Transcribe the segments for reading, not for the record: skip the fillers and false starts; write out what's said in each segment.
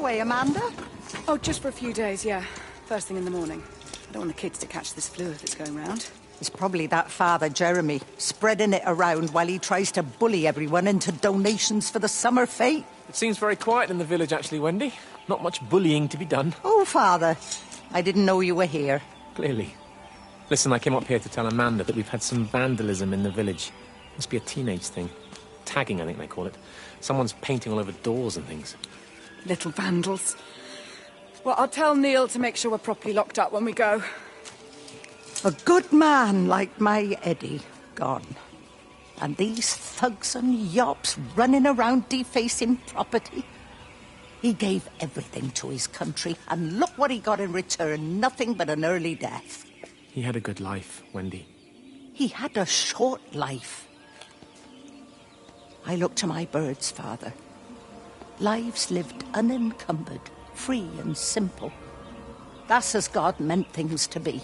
away, Amanda? Oh, just for a few days, yeah. First thing in the morning. I don't want the kids to catch this flu if it's going round. It's probably that father, Jeremy, spreading it around while he tries to bully everyone into donations for the summer fete. It seems very quiet in the village, actually, Wendy. Not much bullying to be done. Oh, Father, I didn't know you were here. Clearly. Listen, I came up here to tell Amanda that we've had some vandalism in the village. Must be a teenage thing. Tagging, I think they call it. Someone's painting all over doors and things. Little vandals. Well, I'll tell Neil to make sure we're properly locked up when we go. A good man like my Eddie gone. And these thugs and yops running around defacing property. He gave everything to his country, and look what he got in return. Nothing but an early death. He had a good life, Wendy. He had a short life. I look to my birds, Father. Lives lived unencumbered, free and simple. That's as God meant things to be.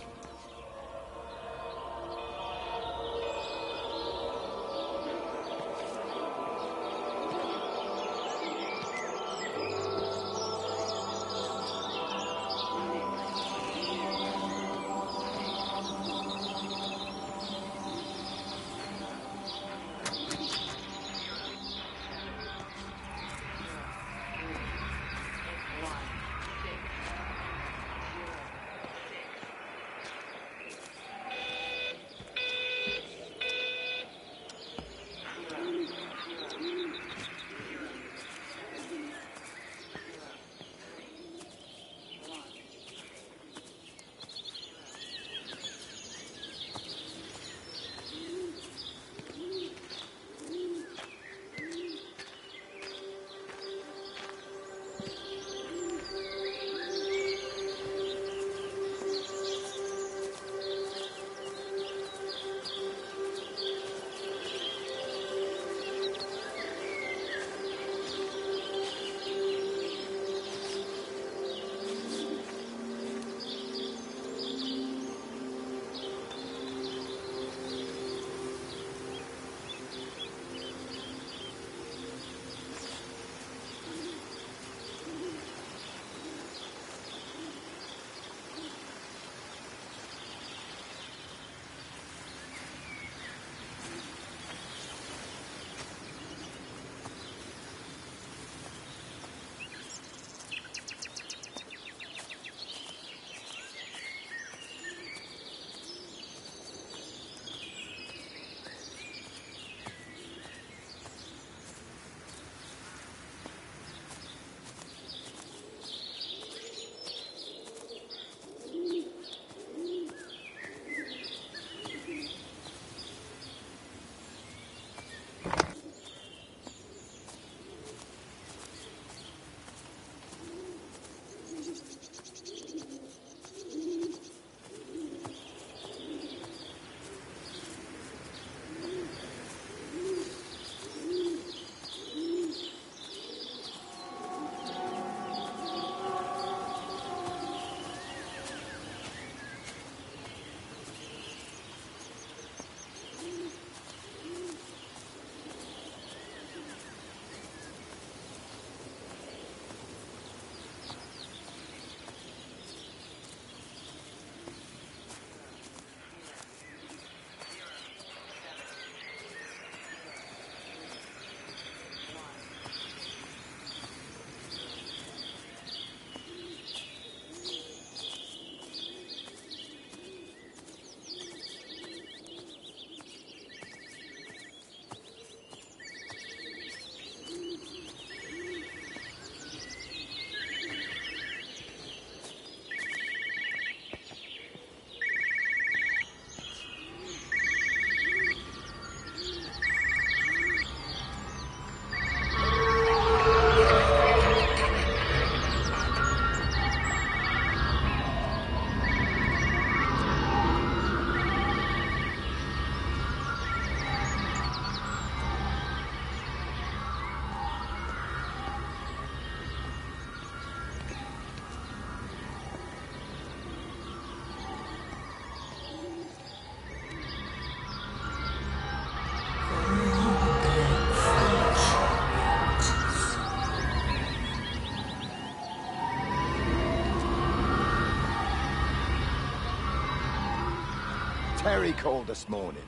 Terry called this morning.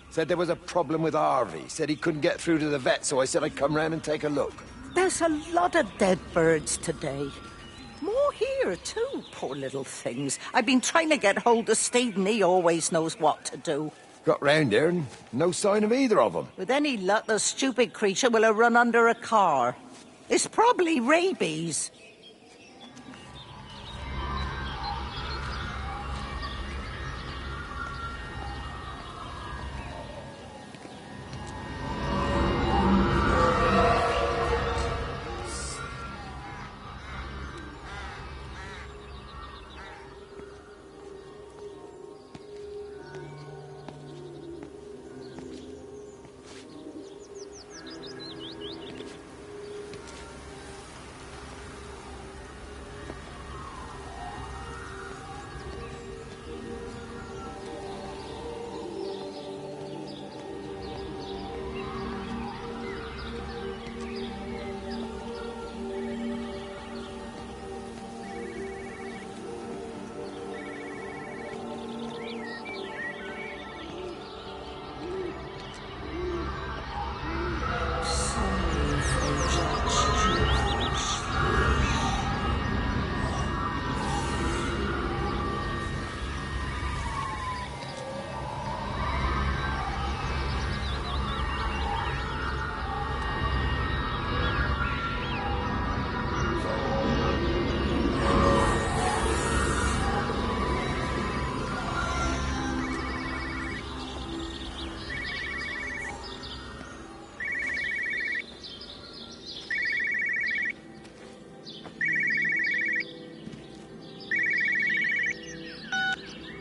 Said there was a problem with Harvey. Said he couldn't get through to the vet, so I said I'd come round and take a look. There's a lot of dead birds today. More here, too, poor little things. I've been trying to get hold of Steve, and he always knows what to do. Got round here and no sign of either of them. With any luck, the stupid creature will have run under a car. It's probably rabies.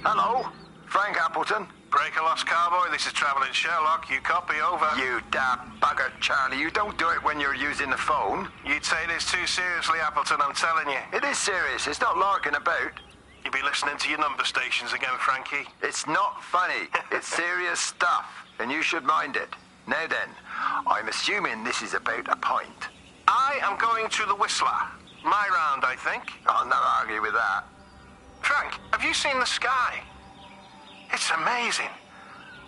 Hello? Frank Appleton? Break a lost cowboy, this is Travelling Sherlock. You copy, over. You daft bugger, Charlie. You don't do it when you're using the phone. You'd say this too seriously, Appleton, I'm telling you. It is serious. It's not larking about. You be listening to your number stations again, Frankie. It's not funny. It's serious stuff, and you should mind it. Now then, I'm assuming this is about a pint. I am going to the Whistler. My round, I think. I'll not argue with that. Frank, have you seen the sky? It's amazing.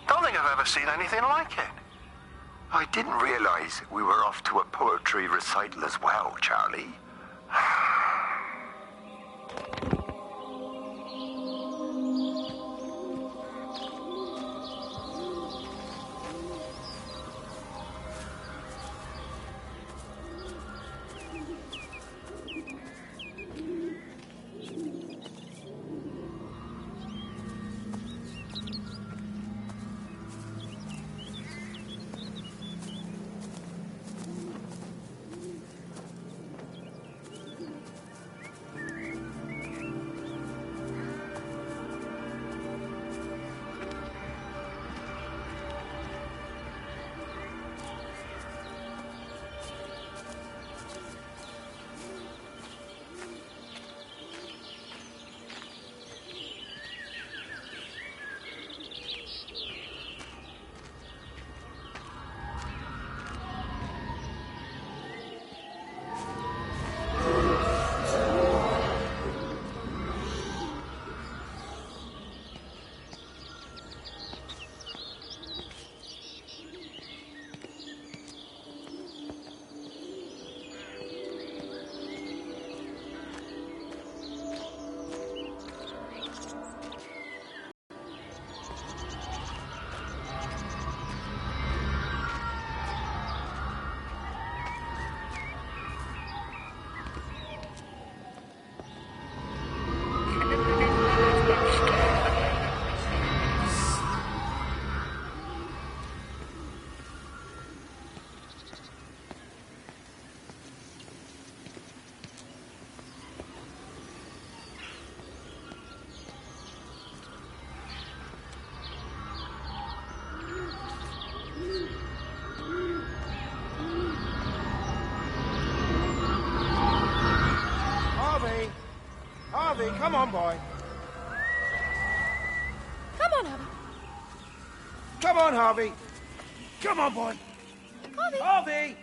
Don't think I've ever seen anything like it. I didn't realize we were off to a poetry recital as well, Charlie. Harvey, come on, boy. Come on, Harvey. Come on, Harvey. Come on, boy. Harvey. Harvey!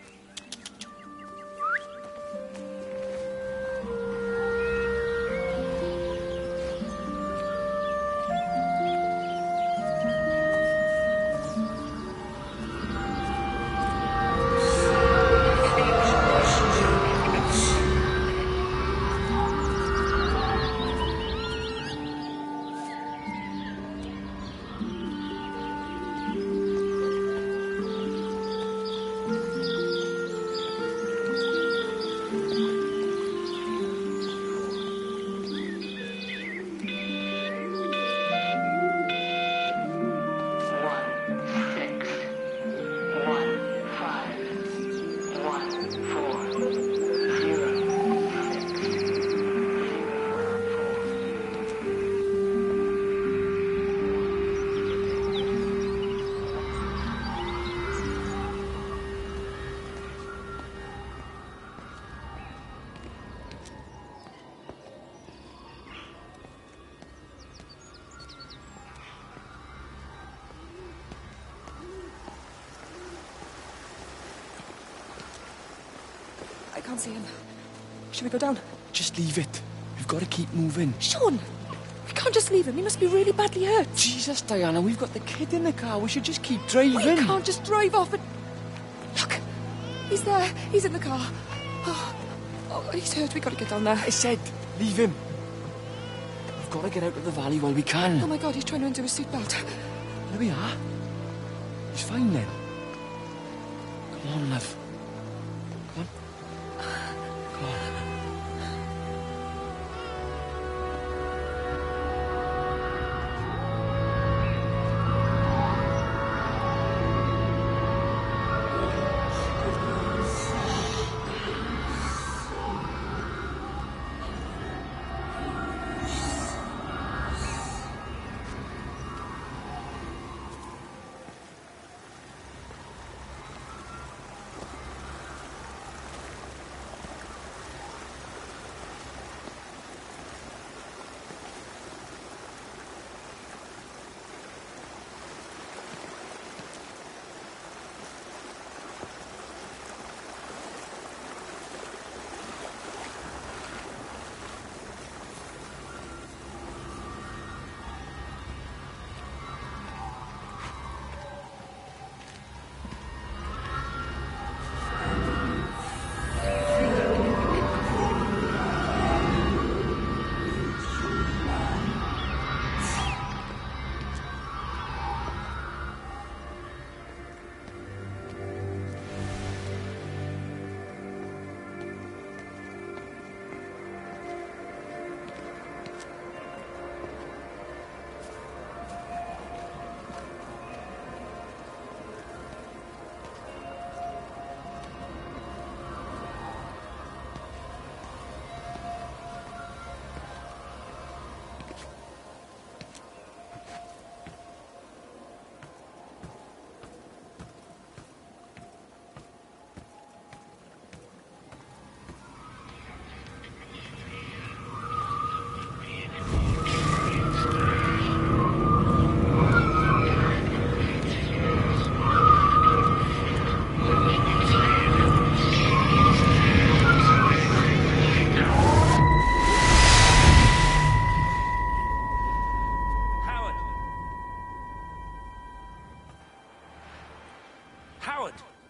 can't see him. Should we go down? Just leave it. We've got to keep moving. Sean! We can't just leave him. He must be really badly hurt. Jesus, Diana, we've got the kid in the car. We should just keep driving. We can't just drive off and... Look! He's there. He's in the car. Oh, he's hurt. We've got to get down there. I said, leave him. We've got to get out of the valley while we can. Oh, my God, he's trying to undo his seatbelt. There we are. He's fine then. Come on, love. Come on. Come on.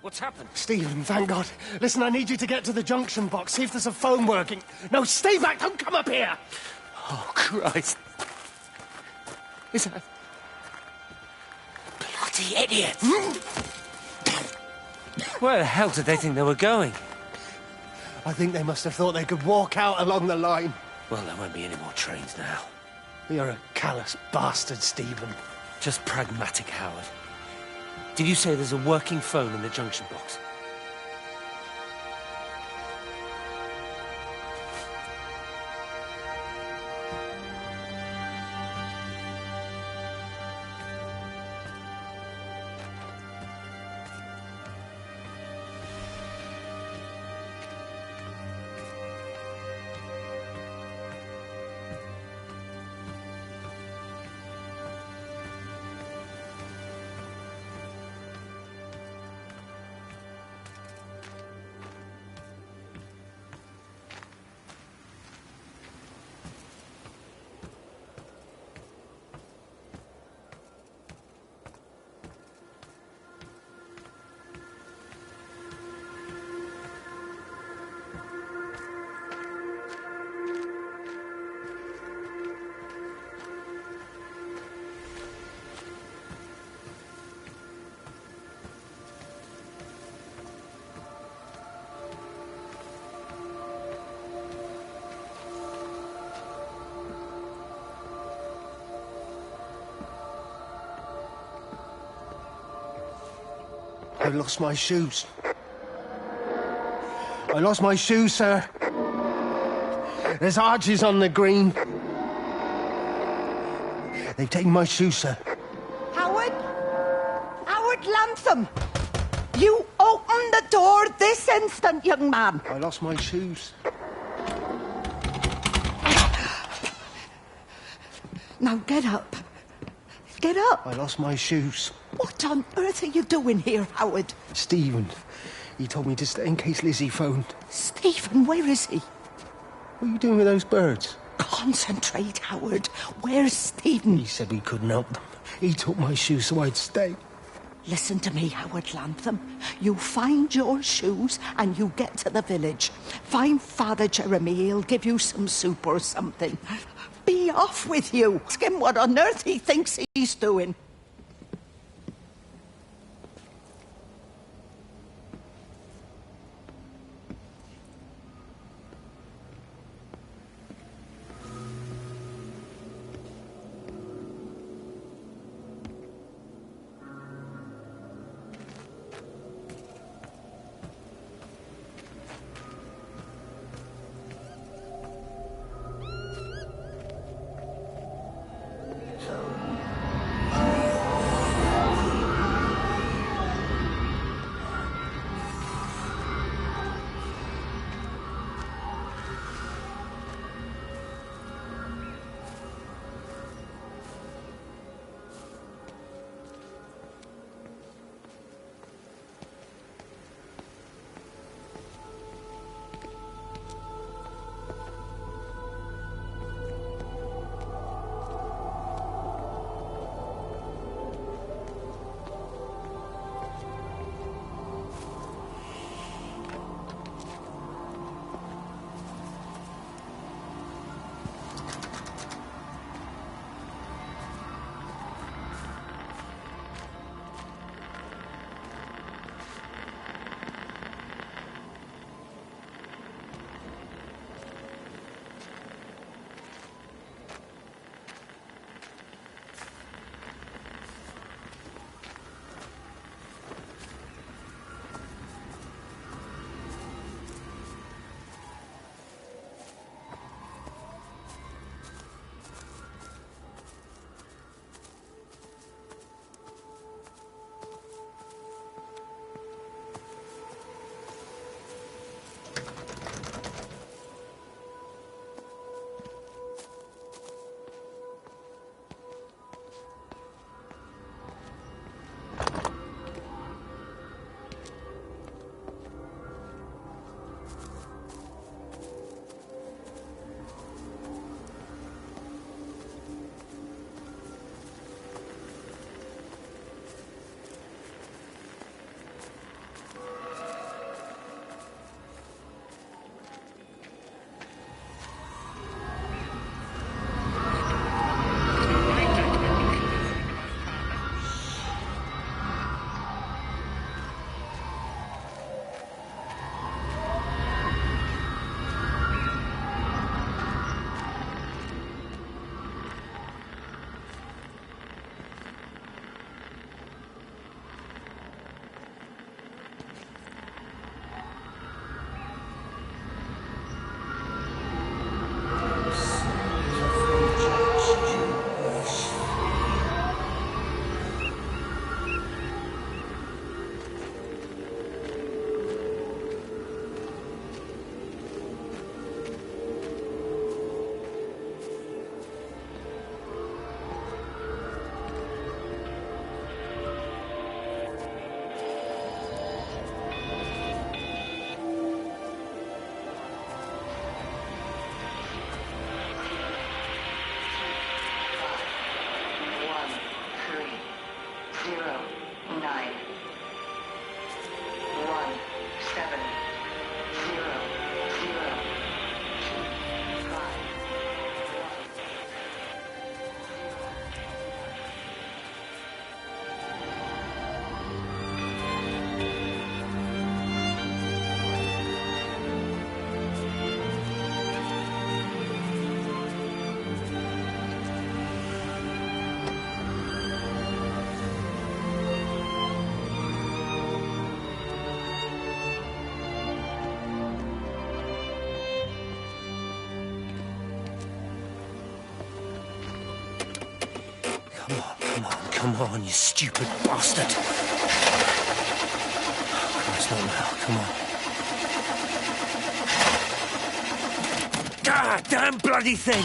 What's happened? Stephen, thank God. Listen, I need you to get to the junction box, see if there's a phone working. No, stay back, don't come up here! Oh, Christ. Is that... Bloody idiot! Where the hell did they think they were going? I think they must have thought they could walk out along the line. Well, there won't be any more trains now. You're a callous bastard, Stephen. Just pragmatic, Howard. Did you say there's a working phone in the junction box? I lost my shoes. I lost my shoes, sir. There's arches on the green. They've taken my shoes, sir. Howard? Howard Lantham! You open the door this instant, young man. I lost my shoes. Now get up. Get up. I lost my shoes. What on earth are you doing here, Howard? Stephen, He told me to stay in case Lizzie phoned. Stephen, where is he? What are you doing with those birds? Concentrate, Howard. Where's Stephen? He said we couldn't help them. He took my shoes so I'd stay. Listen to me, Howard Lantham. You find your shoes and you get to the village. Find Father Jeremy, he'll give you some soup or something. Be off with you. Ask him what on earth he thinks he's doing. Come on, you stupid bastard. Christ, not now. Come on. God damn bloody thing!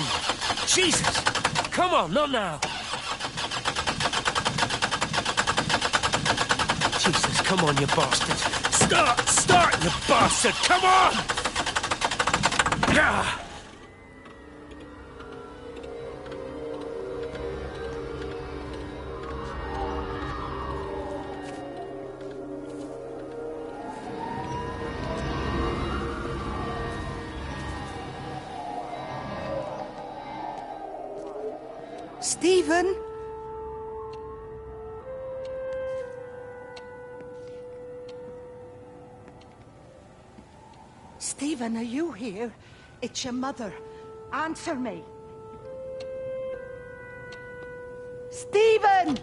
Jesus! Come on, not now. Jesus, come on, you bastard. Stop! You bastard! Come on! Ah! Stephen? Stephen, are you here? It's your mother. Answer me. Stephen!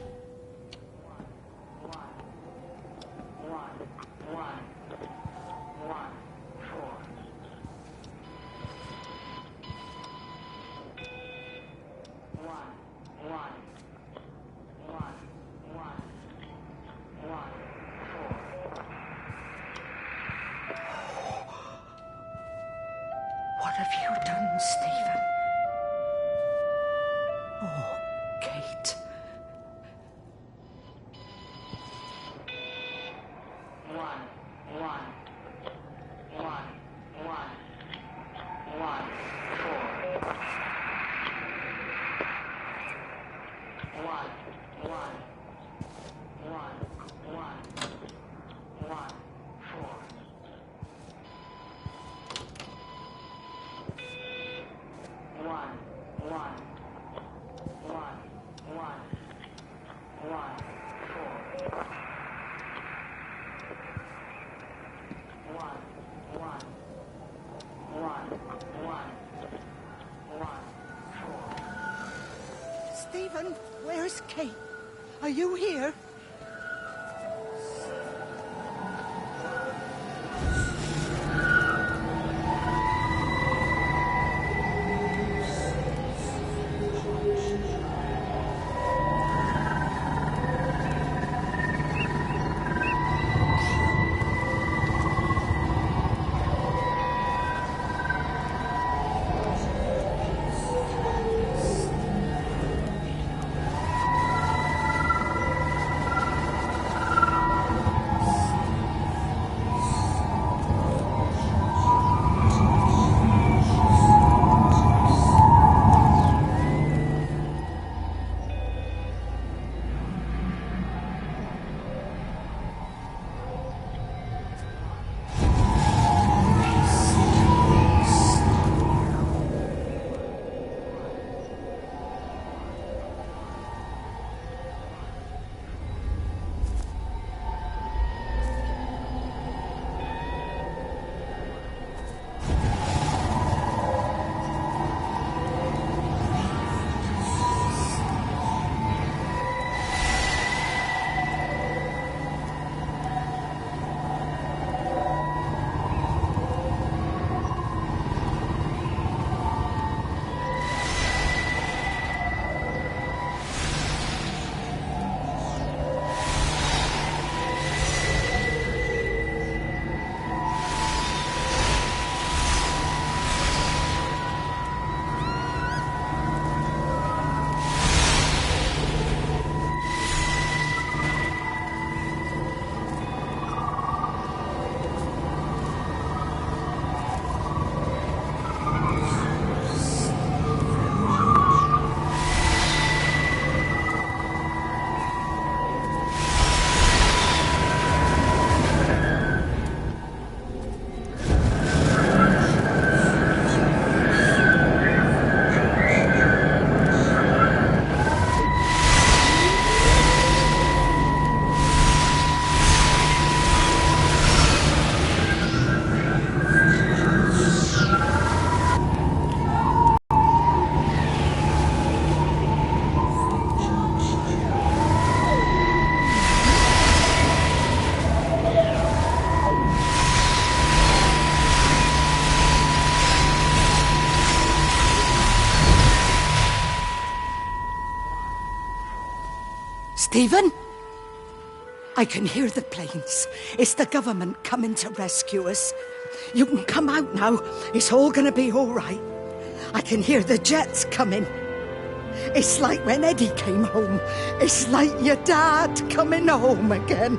What have you done, Stephen? Oh, Kate. Stephen, where's Kate? Are you here? Stephen? I can hear the planes. It's the government coming to rescue us. You can come out now. It's all gonna be all right. I can hear the jets coming. It's like when Eddie came home. It's like your dad coming home again.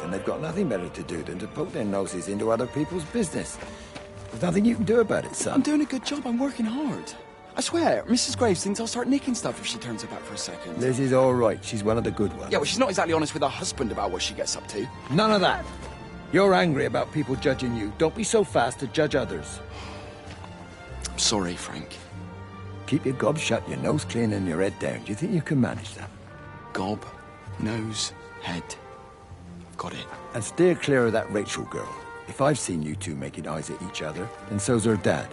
and they've got nothing better to do than to poke their noses into other people's business. There's nothing you can do about it, son. I'm doing a good job. I'm working hard. I swear, Mrs. Graves thinks I'll start nicking stuff if she turns her back for a second. Liz is all right. She's one of the good ones. Yeah, well, she's not exactly honest with her husband about what she gets up to. None of that. You're angry about people judging you. Don't be so fast to judge others. I'm sorry, Frank. Keep your gob shut, your nose clean, and your head down. Do you think you can manage that? Gob, nose, head. I've got it. And steer clear of that Rachel girl. If I've seen you two making eyes at each other, then so's her dad.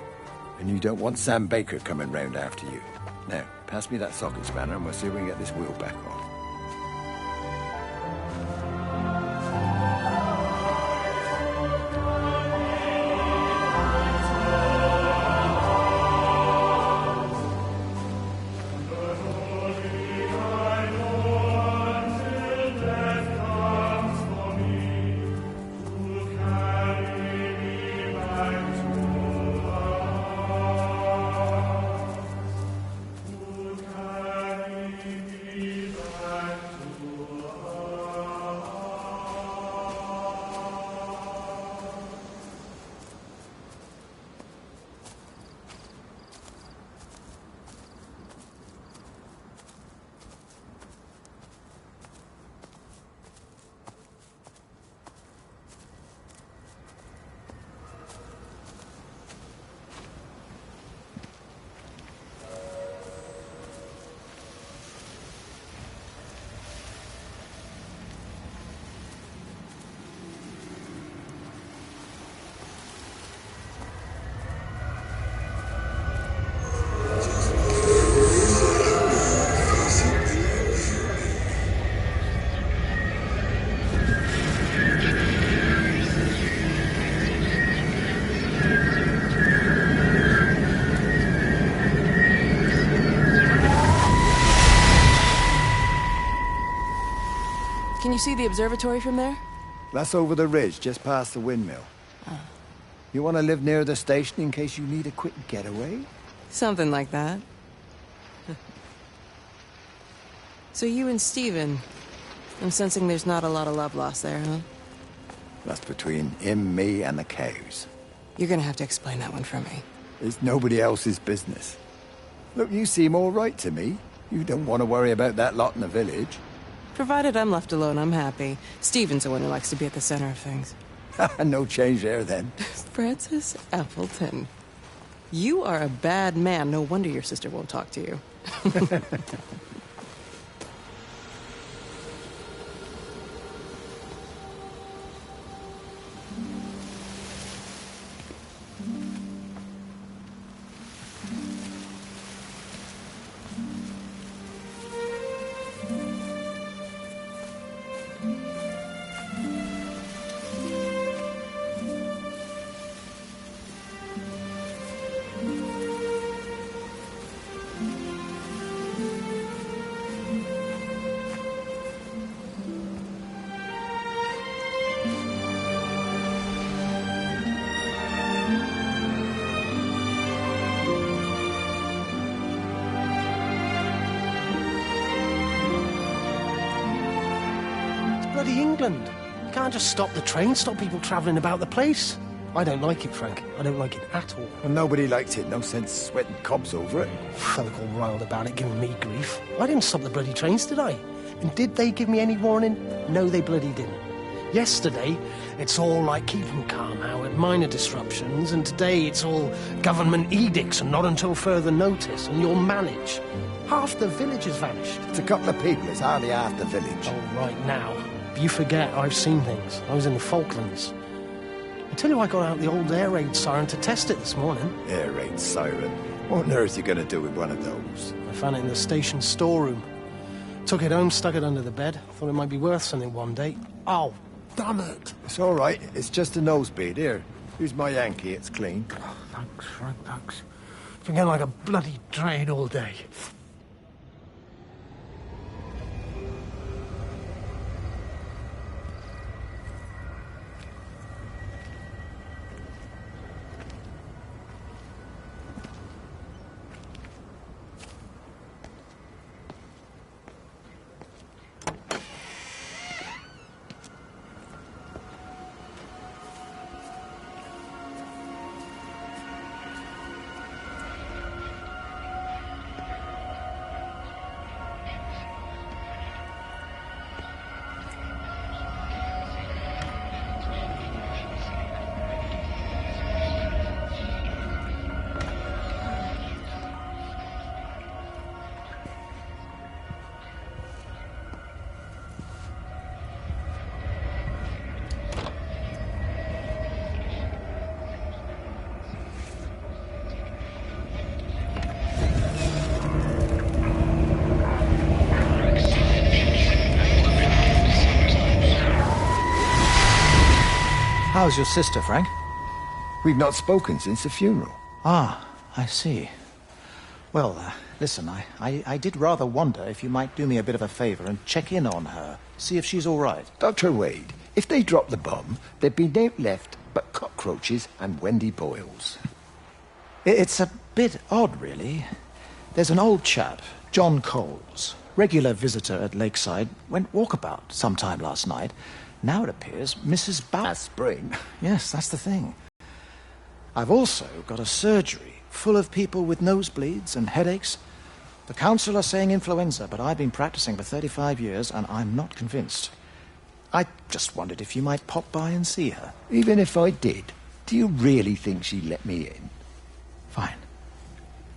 And you don't want Sam Baker coming round after you. Now, pass me that socket spanner and we'll see if we can get this wheel back on. Can you see the observatory from there? That's over the ridge, just past the windmill. Oh. You want to live near the station in case you need a quick getaway? Something like that. So you and Stephen, I'm sensing there's not a lot of love lost there, huh? That's between him, me, and the cows. You're gonna have to explain that one for me. It's nobody else's business. Look, you seem all right to me. You don't want to worry about that lot in the village. Provided I'm left alone, I'm happy. Stephen's the one who likes to be at the center of things. No change there, then. Francis Appleton. You are a bad man. No wonder your sister won't talk to you. Bloody England. You can't just stop the train, stop people travelling about the place. I don't like it, Frank. I don't like it at all. Well, nobody likes it. No sense sweating cobs over it. Folk all riled about it, giving me grief. I didn't stop the bloody trains, did I? And did they give me any warning? No, they bloody didn't. Yesterday, it's all like keeping calm, Howard, minor disruptions, and today it's all government edicts and not until further notice, and you'll manage. Half the village has vanished. It's a couple of people. It's hardly half the village. Oh, right now. But you forget, I've seen things. I was in the Falklands. I tell you, I got out the old air raid siren to test it this morning. Air raid siren? What on earth are you going to do with one of those? I found it in the station storeroom. Took it home, stuck it under the bed. Thought it might be worth something one day. Oh, damn it. It's all right. It's just a nosebleed. Here, here's my Yankee. It's clean. Oh, thanks, Frank, thanks. Been getting like a bloody train all day. How's your sister, Frank? We've not spoken since the funeral. Ah, I see. Well, listen, I did rather wonder if you might do me a bit of a favor and check in on her, see if she's all right. Dr. Wade, if they dropped the bomb, there'd be no left but cockroaches and Wendy Boyles. It's a bit odd, really. There's an old chap, John Coles, regular visitor at Lakeside, went walkabout sometime last night. Now it appears Mrs. Last spring. Yes, that's the thing. I've also got a surgery full of people with nosebleeds and headaches. The council are saying influenza, but I've been practicing for 35 years and I'm not convinced. I just wondered if you might pop by and see her. Even if I did, do you really think she'd let me in? Fine.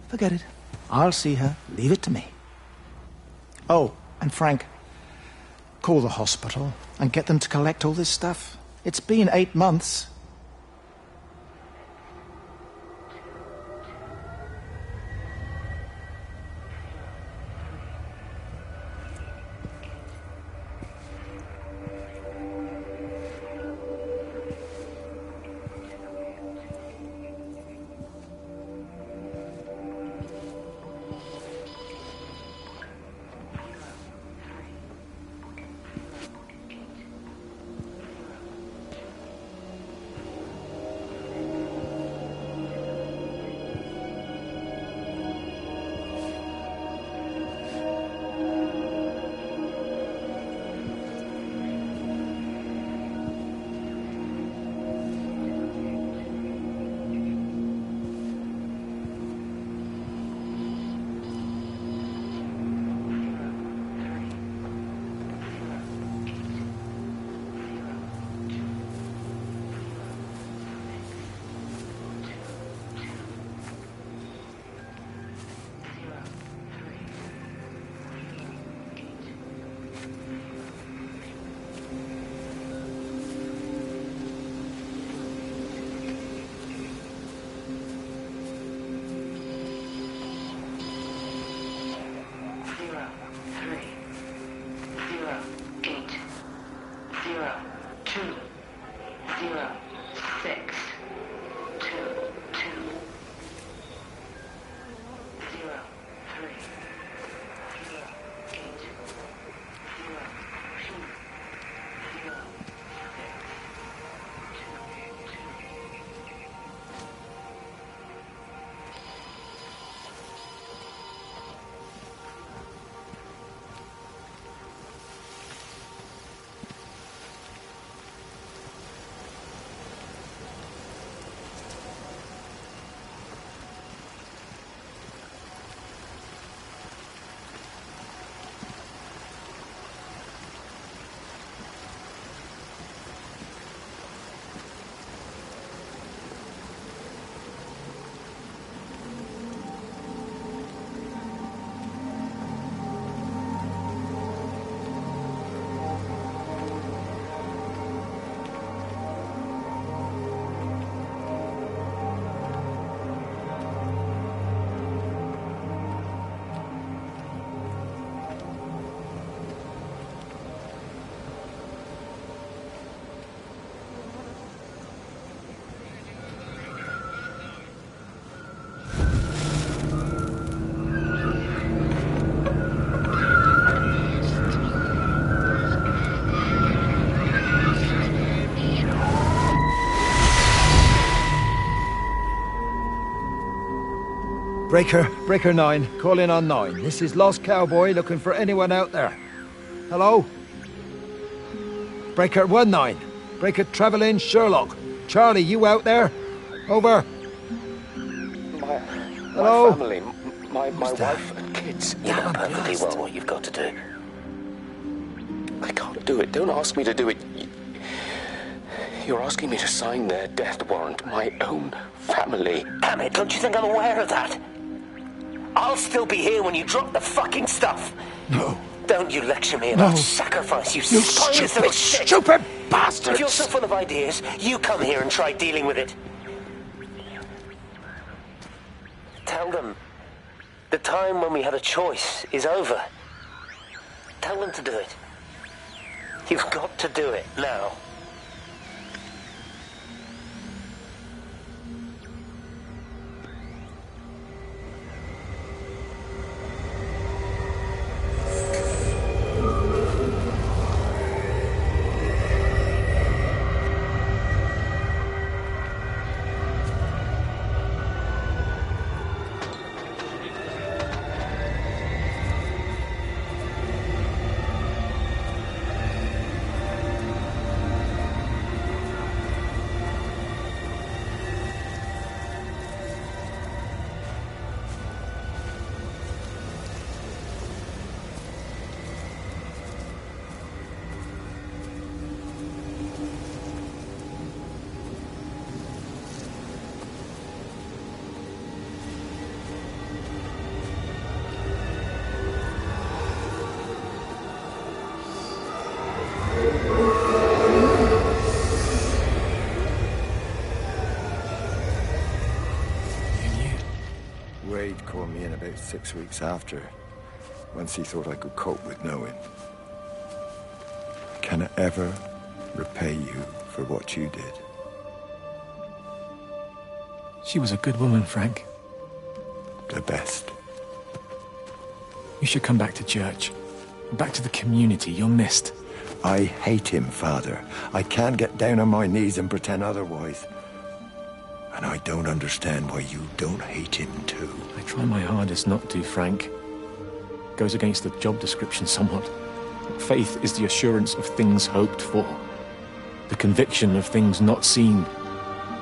Forget it. I'll see her. Leave it to me. Oh, and Frank, call the hospital and get them to collect all this stuff. It's been 8 months. Breaker 9, call in on 9. This is Lost Cowboy looking for anyone out there. Hello? Breaker 19. Breaker Travelin' Sherlock. Charlie, you out there? Over. Hello? My family, my wife and kids. You know perfectly well what you've got to do. I can't do it. Don't ask me to do it. You're asking me to sign their death warrant. My own family. Damn it, don't you think I'm aware of that? I'll still be here when you drop the fucking stuff. No. Don't you lecture me No. about sacrifice, you You spineless little shit. stupid bastards! If you're so full of ideas, you come here and try dealing with it. Tell them the time when we had a choice is over. Tell them to do it. You've got to do it now. Wade called me in about 6 weeks after, once he thought I could cope with knowing. Can I ever repay you for what you did? She was a good woman, Frank. The best. You should come back to church. Back to the community. You're missed. I hate him, Father. I can't get down on my knees and pretend otherwise. And I don't understand why you don't hate him too. I try my hardest not to, Frank. Goes against the job description somewhat. Faith is the assurance of things hoped for. The conviction of things not seen.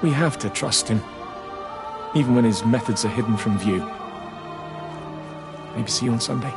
We have to trust him. Even when his methods are hidden from view. Maybe see you on Sunday.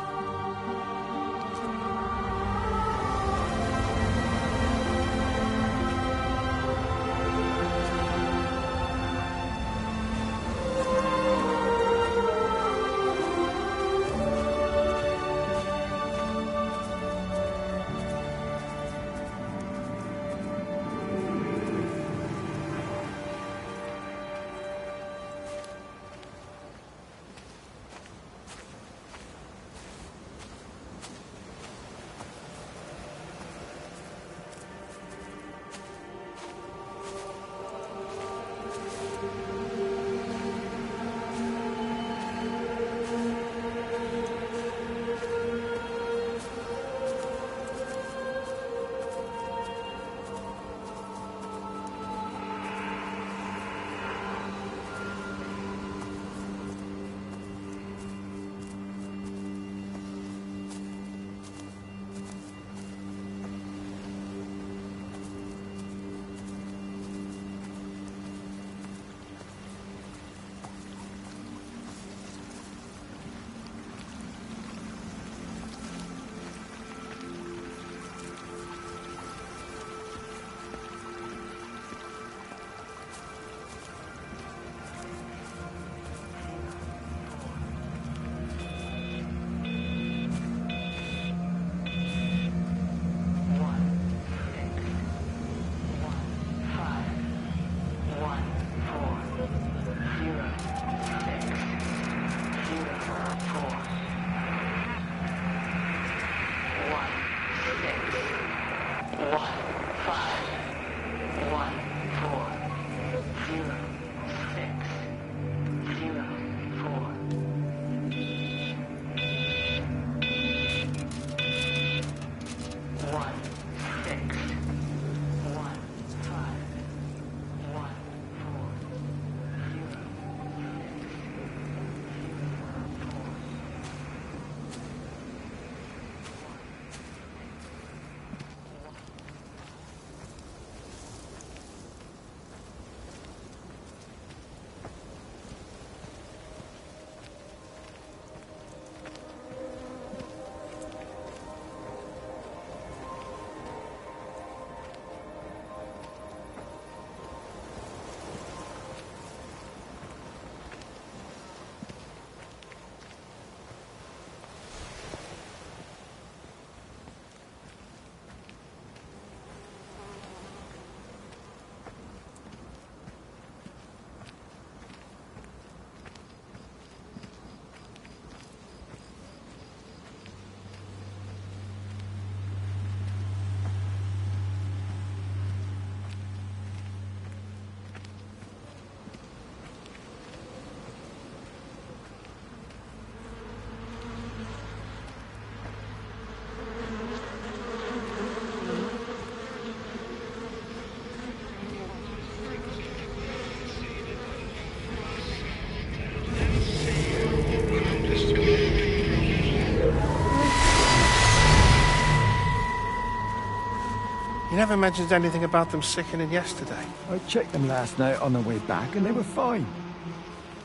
You never mentioned anything about them sickening yesterday. I checked them last night on the way back and they were fine.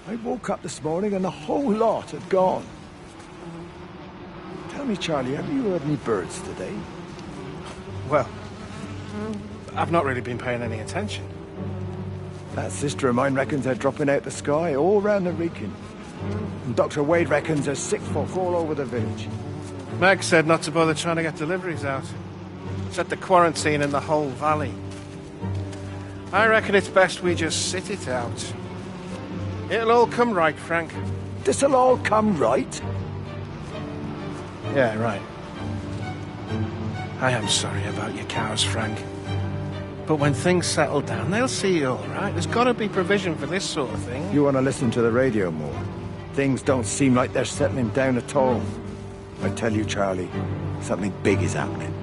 I woke up this morning and the whole lot had gone. Tell me, Charlie, have you heard any birds today? Well, I've not really been paying any attention. That sister of mine reckons they're dropping out the sky all round the Wrekin. And Dr. Wade reckons there's sick folk all over the village. Meg said not to bother trying to get deliveries out. Set the quarantine in the whole valley. I reckon it's best we just sit it out. It'll all come right, Frank. this'll all come right. Yeah, right. I am sorry about your cows, Frank. But when things settle down, they'll see you all right. There's got to be provision for this sort of thing. You want to listen to the radio more. Things don't seem like they're settling down at all. I tell you, Charlie, something big is happening.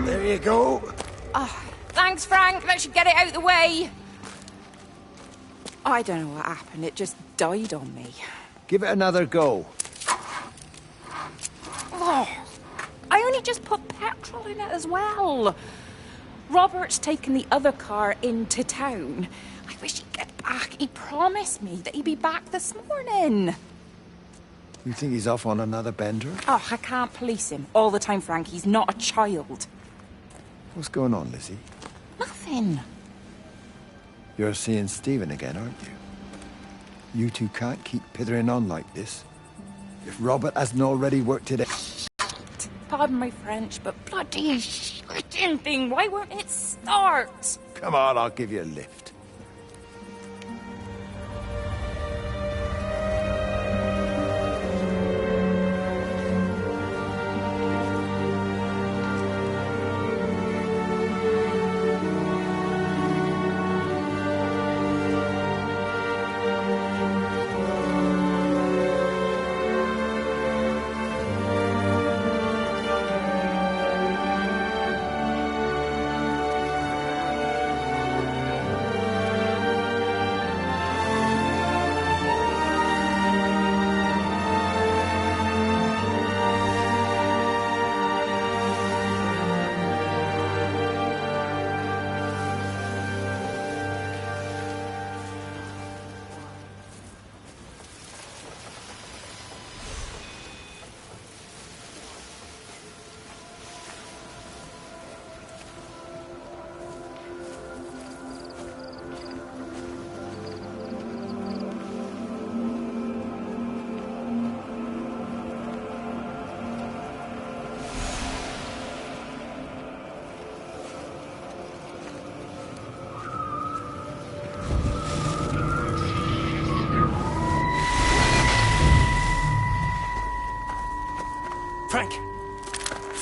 There you go. Oh, thanks, Frank. Let's get it out of the way. I don't know what happened. It just died on me. Give it another go. Oh, I only just put petrol in it as well. Robert's taken the other car into town. I wish he'd get back. He promised me that he'd be back this morning. You think he's off on another bender? Oh, I can't police him all the time, Frank. He's not a child. What's going on, Lizzie? Nothing. You're seeing Stephen again, aren't you? You two can't keep pithering on like this. If Robert hasn't already worked it out... Pardon my French, but bloody shitting thing, why won't it start? Come on, I'll give you a lift.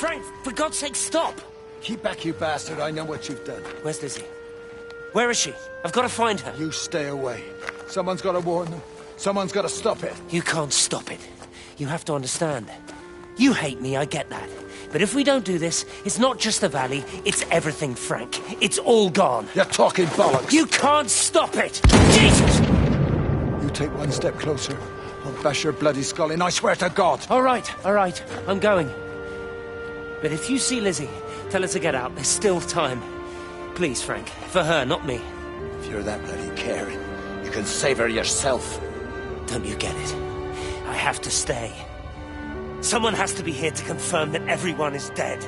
Frank, for God's sake, stop! Keep back, you bastard. I know what you've done. Where's Lizzie? Where is she? I've got to find her. You stay away. Someone's got to warn them. Someone's got to stop it. You can't stop it. You have to understand. You hate me, I get that. But if we don't do this, it's not just the valley, it's everything, Frank. It's all gone. You're talking bollocks. You can't stop it! Jesus! You take one step closer, I'll bash your bloody skull in, I swear to God. All right, I'm going. But if you see Lizzie, tell her to get out. There's still time. Please, Frank. For her, not me. If you're that bloody caring, you can save her yourself. Don't you get it? I have to stay. Someone has to be here to confirm that everyone is dead.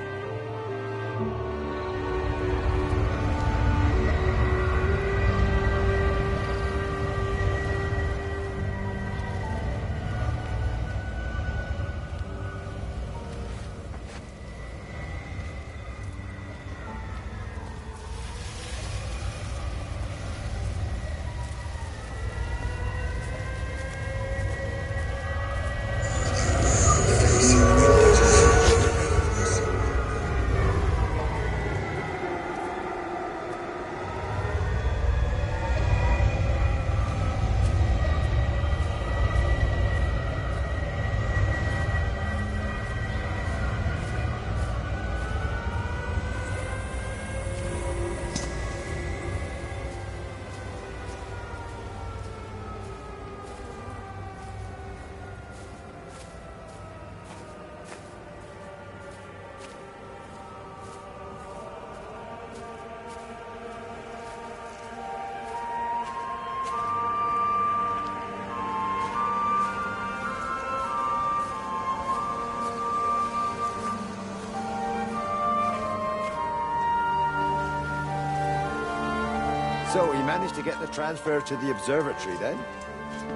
So he managed to get the transfer to the observatory then?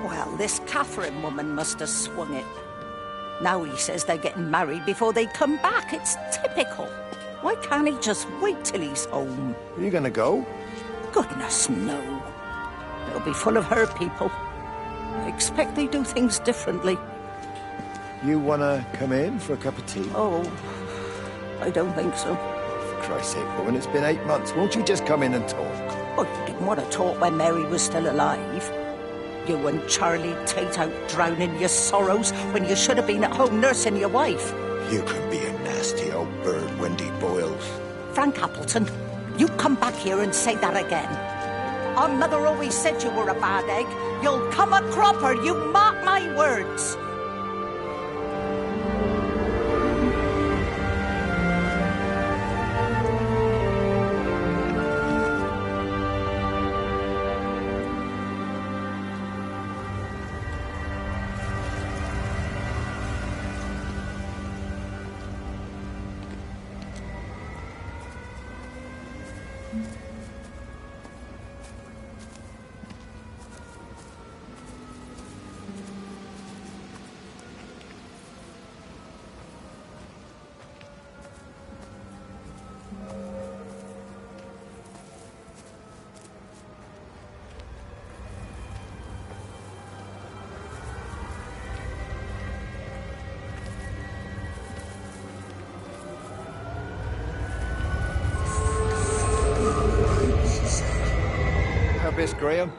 Well, this Catherine woman must have swung it. Now he says they're getting married before they come back. It's typical. Why can't he just wait till he's home? Are you gonna go? Goodness, no. It'll be full of her people. I expect they do things differently. You wanna come in for a cup of tea? Oh, I don't think so. For Christ's sake, woman, it's been 8 months. Won't you just come in and talk? Oh, you didn't want to talk when Mary was still alive. You and Charlie Tate out drowning your sorrows when you should have been at home nursing your wife. You can be a nasty old bird, Wendy Boyles. Frank Appleton, you come back here and say that again. Our mother always said you were a bad egg. You'll come a cropper, you mark my words. Miss Graham.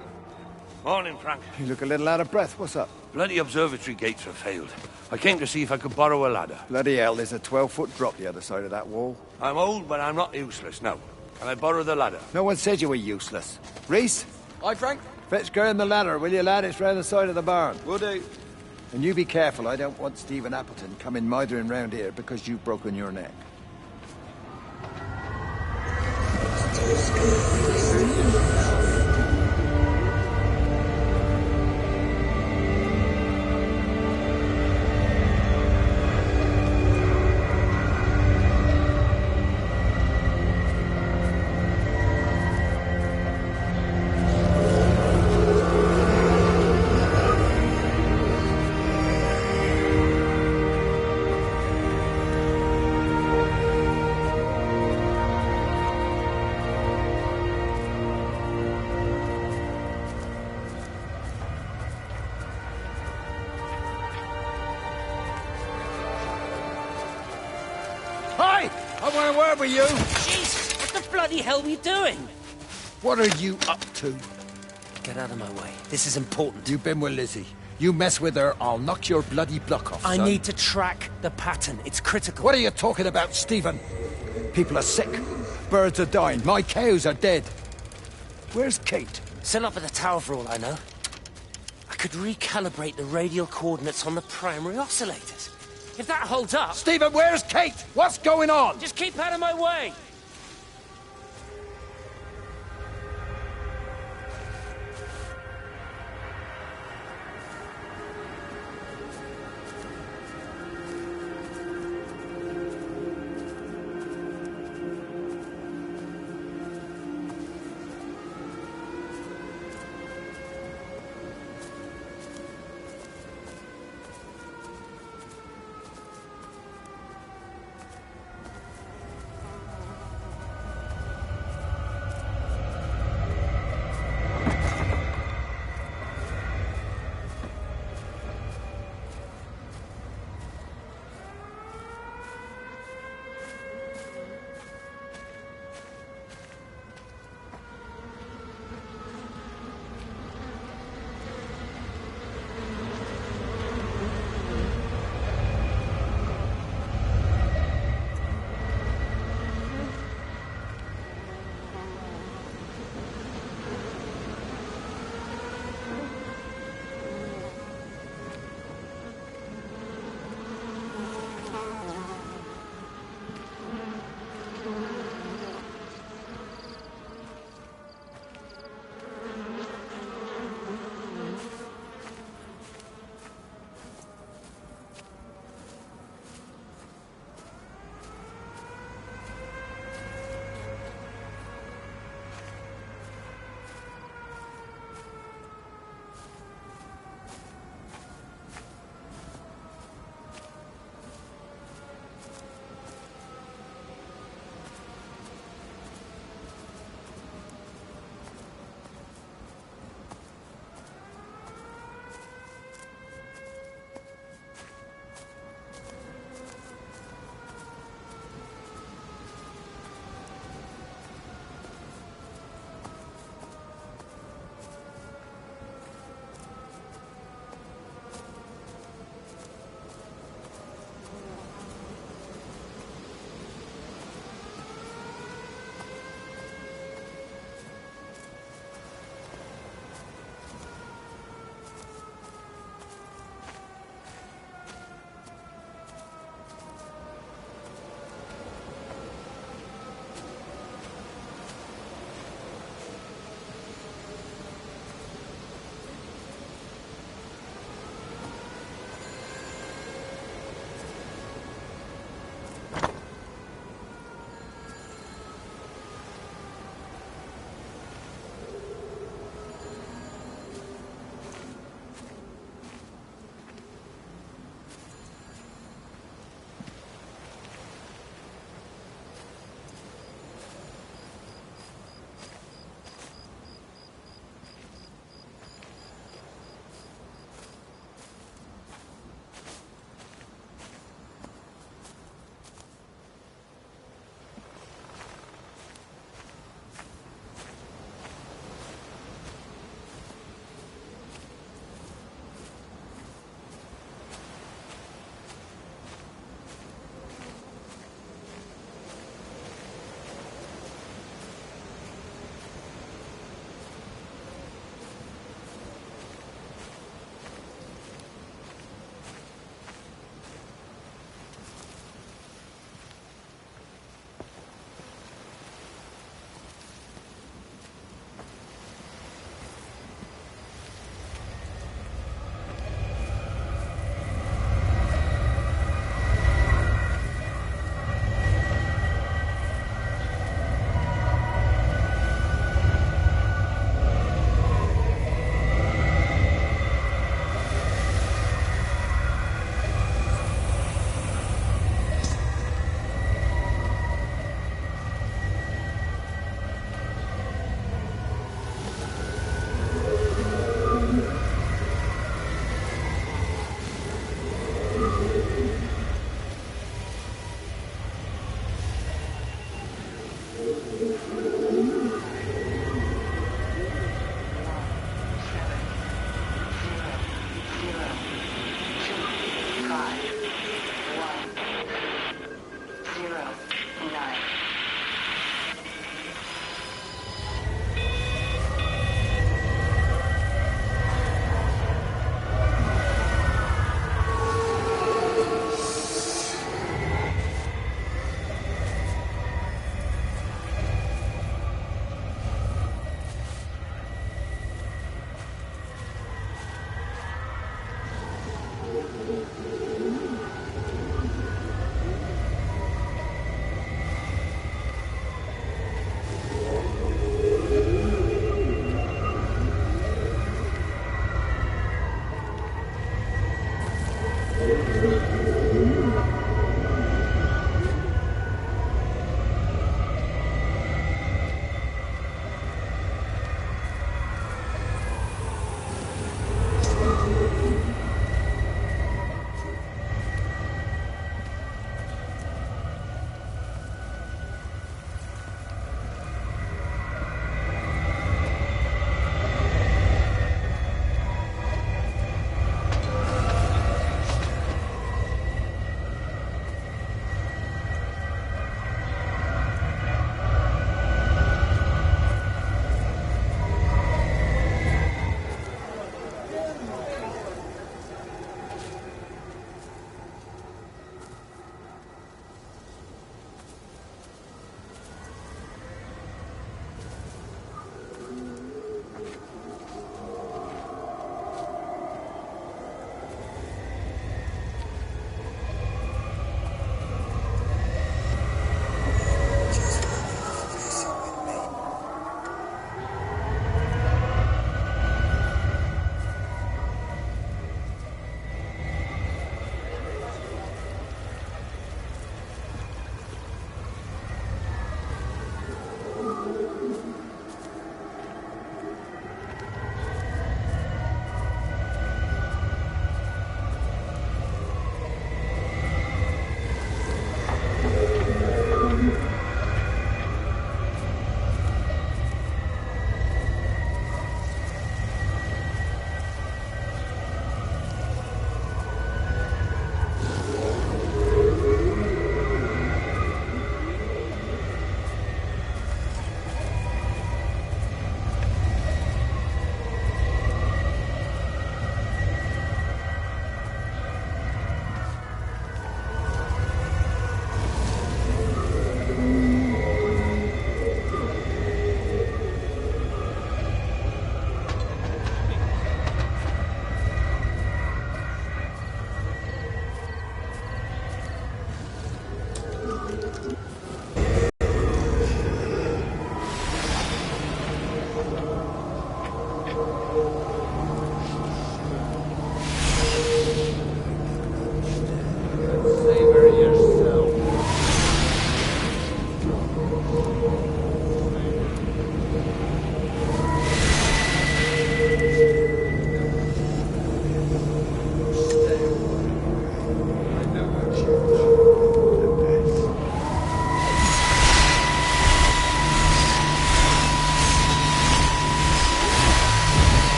Morning, Frank. You look a little out of breath. What's up? Bloody observatory gates have failed. I came to see if I could borrow a ladder. Bloody hell, there's a 12-foot drop the other side of that wall. I'm old, but I'm not useless, no. Can I borrow the ladder? No one said you were useless. Reese? Hi, Frank. Fetch Graham the ladder, will you, lad? It's round the side of the barn. Will do. And you be careful. I don't want Stephen Appleton coming mithering round here because you've broken your neck. Hi! I want a word with you. Jesus, what the bloody hell are you doing? What are you up to? Get out of my way. This is important. You've been with Lizzie. You mess with her, I'll knock your bloody block off, I son. need to track the pattern. It's critical. What are you talking about, Stephen? People are sick. Birds are dying. My cows are dead. Where's Kate? Still up at the tower for all I know. I could recalibrate the radial coordinates on the primary oscillators. If that holds up... Stephen, where's Kate? What's going on? Just keep out of my way!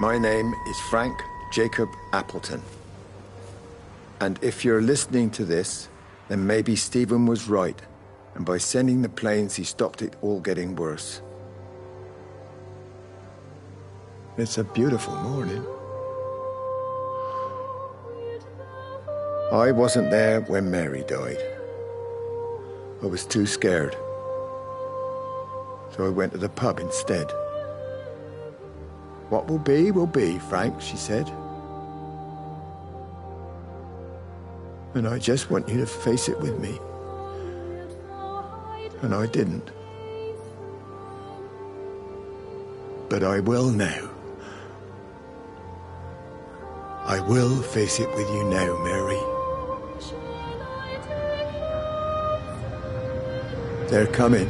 My name is Frank Jacob Appleton. And if you're listening to this, then maybe Stephen was right. And by sending the planes, he stopped it all getting worse. It's a beautiful morning. I wasn't there when Mary died. I was too scared. So I went to the pub instead. What will be, Frank, she said. And I just want you to face it with me. And I didn't. But I will now. I will face it with you now, Mary. They're coming.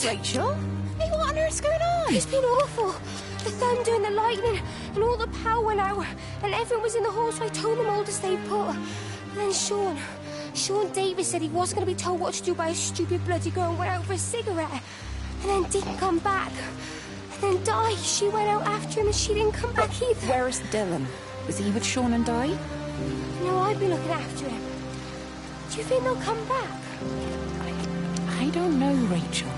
Rachel? Hey, what on earth's going on? It's been awful. The thunder and the lightning and all the power went out and everyone was in the hall, so I told them all to stay put. And then Sean Davis said he wasn't going to be told what to do by a stupid bloody girl and went out for a cigarette. And then didn't come back. And then Di, she went out after him and she didn't come back either. Where's Dylan? Was he with Sean and Di? No, I've been looking after him. Do you think they'll come back? I don't know, Rachel.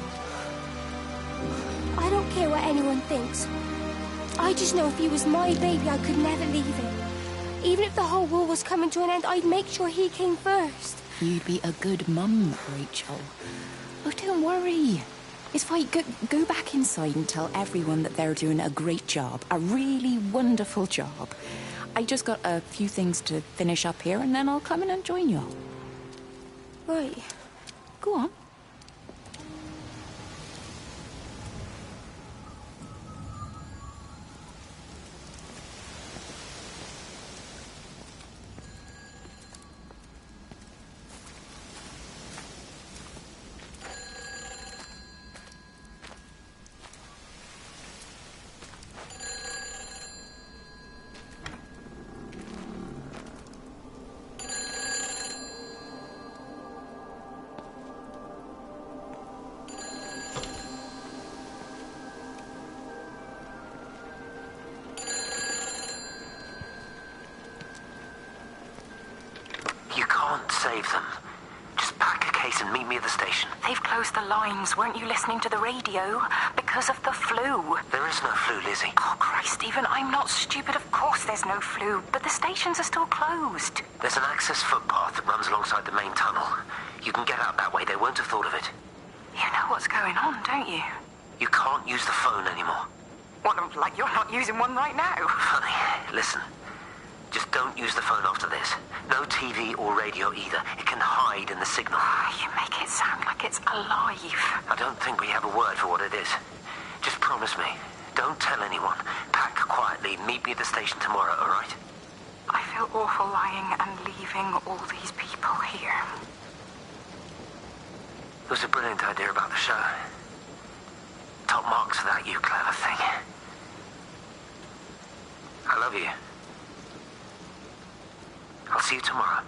I don't care what anyone thinks. I just know if he was my baby, I could never leave him. Even if the whole world was coming to an end, I'd make sure he came first. You'd be a good mum, Rachel. Oh, don't worry. It's fine. Go back inside and tell everyone that they're doing a great job. A really wonderful job. I just got a few things to finish up here, and then I'll come in and join you all. Right. Go on. can't save them. Just pack a case and meet me at the station. They've closed the lines. Weren't you listening to the radio? Because of the flu. There is no flu, Lizzie. Oh, Christ, Stephen, I'm not stupid. Of course there's no flu. But the stations are still closed. There's an access footpath that runs alongside the main tunnel. You can get out that way. They won't have thought of it. You know what's going on, don't you? You can't use the phone anymore. What, like you're not using one right now? Funny. Listen. Just don't use the phone after this. No TV or radio either. It can hide in the signal. You make it sound like it's alive. I don't think we have a word for what it is. Just promise me. Don't tell anyone. Pack quietly. Meet me at the station tomorrow, all right? I feel awful lying and leaving all these people here. It was a brilliant idea about the show. Top marks for that, you clever thing. I love you. I'll see you tomorrow.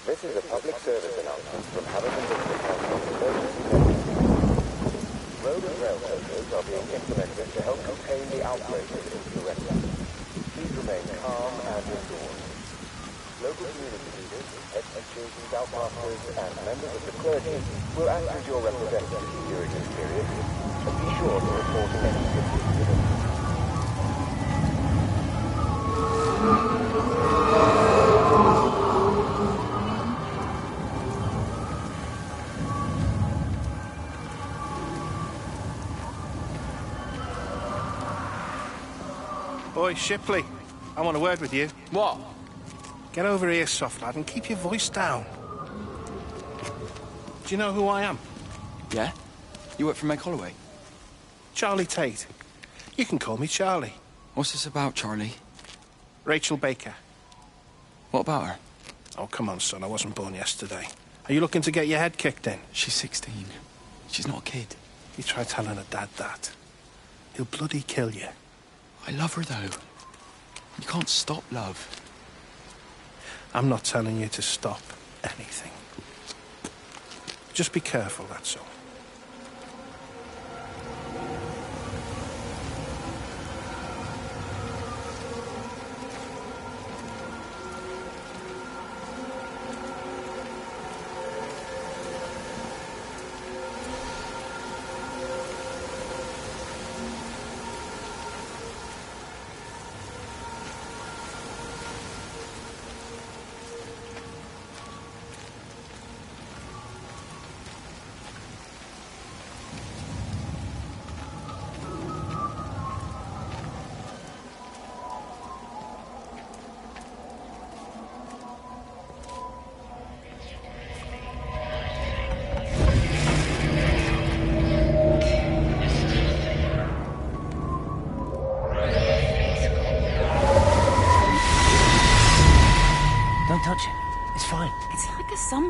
This is a public service announcement from Hamilton District Council's emergency measures. Road and rail closures are being implemented to help contain the outbreak of influenza. Please remain calm and indoors. Local community leaders, head teachers, scoutmasters, and members of the clergy will act as your representatives during this period, and be sure to report any symptoms. Boy, Shipley, I want a word with you. What? Get over here, soft lad, and keep your voice down. Do you know who I am? Yeah? You work for Meg Holloway? Charlie Tate. You can call me Charlie. What's this about, Charlie? Rachel Baker. What about her? Oh, come on, son, I wasn't born yesterday. Are you looking to get your head kicked in? She's 16. She's not a kid. You try telling her dad that. He'll bloody kill you. I love her, though. You can't stop love. I'm not telling you to stop anything. Just be careful, that's all.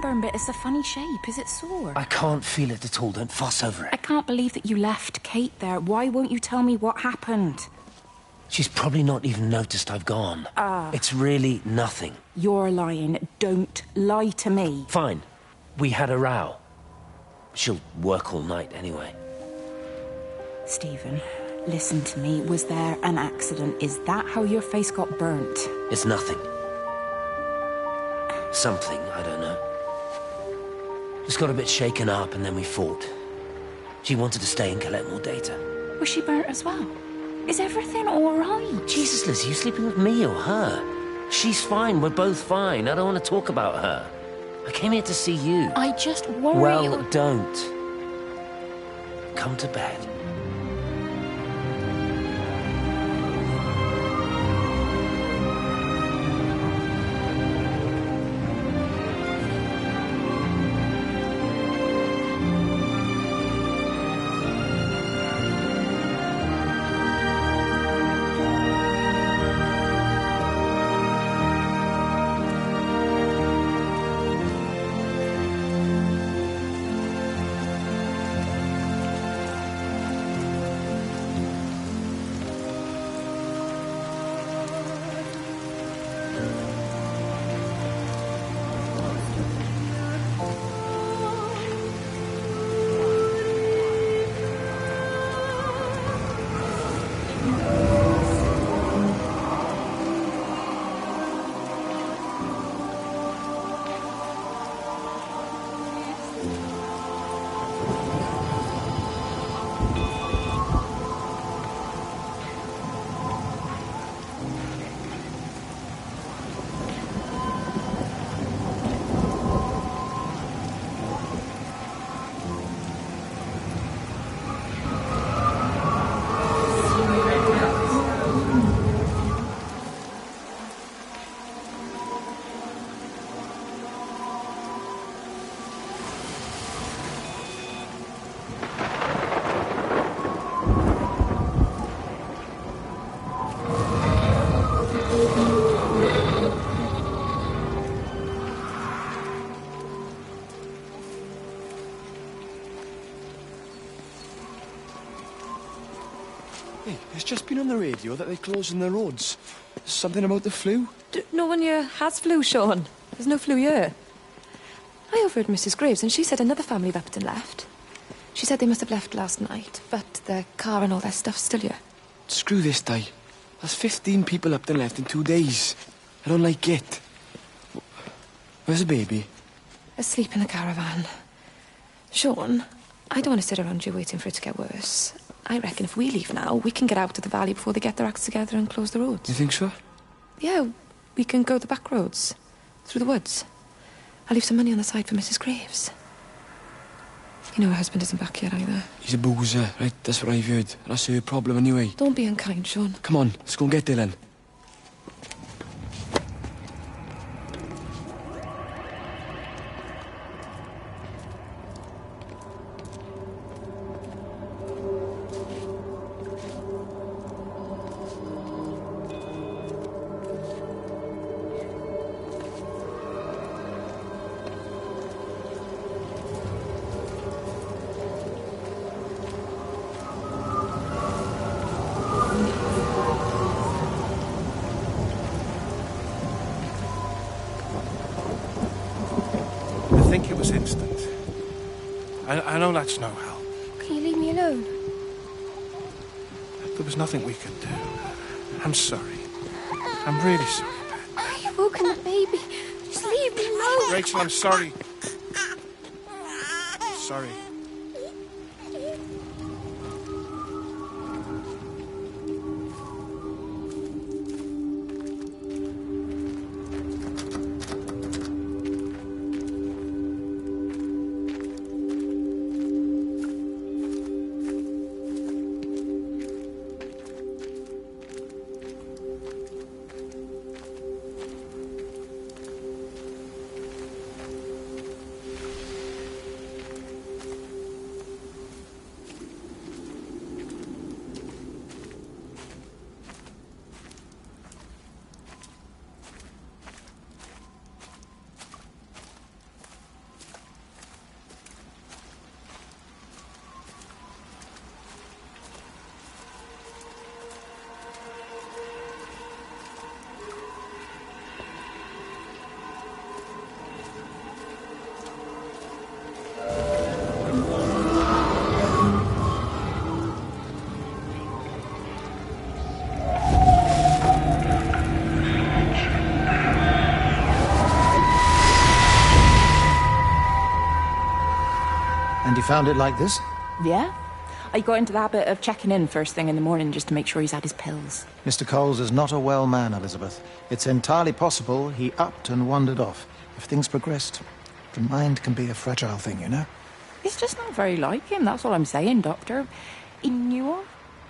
sunburn bit is a funny shape. Is it sore? I can't feel it at all. Don't fuss over it. I can't believe that you left Kate there. Why won't you tell me what happened? She's probably not even noticed I've gone. It's really nothing. You're lying. Don't lie to me. Fine. We had a row. She'll work all night anyway. Stephen, listen to me. Was there an accident? Is that how your face got burnt? It's nothing. Something, I don't know. Just got a bit shaken up and then we fought. She wanted to stay and collect more data. Was she burnt as well? Is everything all right? Jesus, Liz, are you sleeping with me or her? She's fine. We're both fine. I don't want to talk about her. I came here to see you. I just worry... Well, don't. Come to bed. Hey, it's just been on the radio that they're closing the roads. Something about the flu? No one here has flu, Sean. There's no flu here. I overheard Mrs. Graves, and she said another family have upped and left. She said they must have left last night, but their car and all their stuff's still here. Screw this, Di. There's 15 people up and left in 2 days. I don't like it. Where's the baby? Asleep in the caravan. Sean, I don't want to sit around here waiting for it to get worse. I reckon if we leave now, we can get out of the valley before they get their acts together and close the roads. You think so? Yeah, we can go the back roads, through the woods. I'll leave some money on the side for Mrs. Graves. You know her husband isn't back yet either. He's a boozer, right? That's what I've heard. That's her problem anyway. Don't be unkind, Sean. Come on, let's go and get Dylan. I think it was instant. I know that's no help. Can you leave me alone? There was nothing we could do. I'm sorry. I'm really sorry. You've woken the baby. Just leave me alone. Rachel, I'm sorry. Sorry. found it like this? Yeah. I got into the habit of checking in first thing in the morning just to make sure he's had his pills. Mr. Coles is not a well man, Elizabeth. It's entirely possible he upped and wandered off. If things progressed, the mind can be a fragile thing, you know? It's just not very like him, that's all I'm saying, Doctor. He knew of?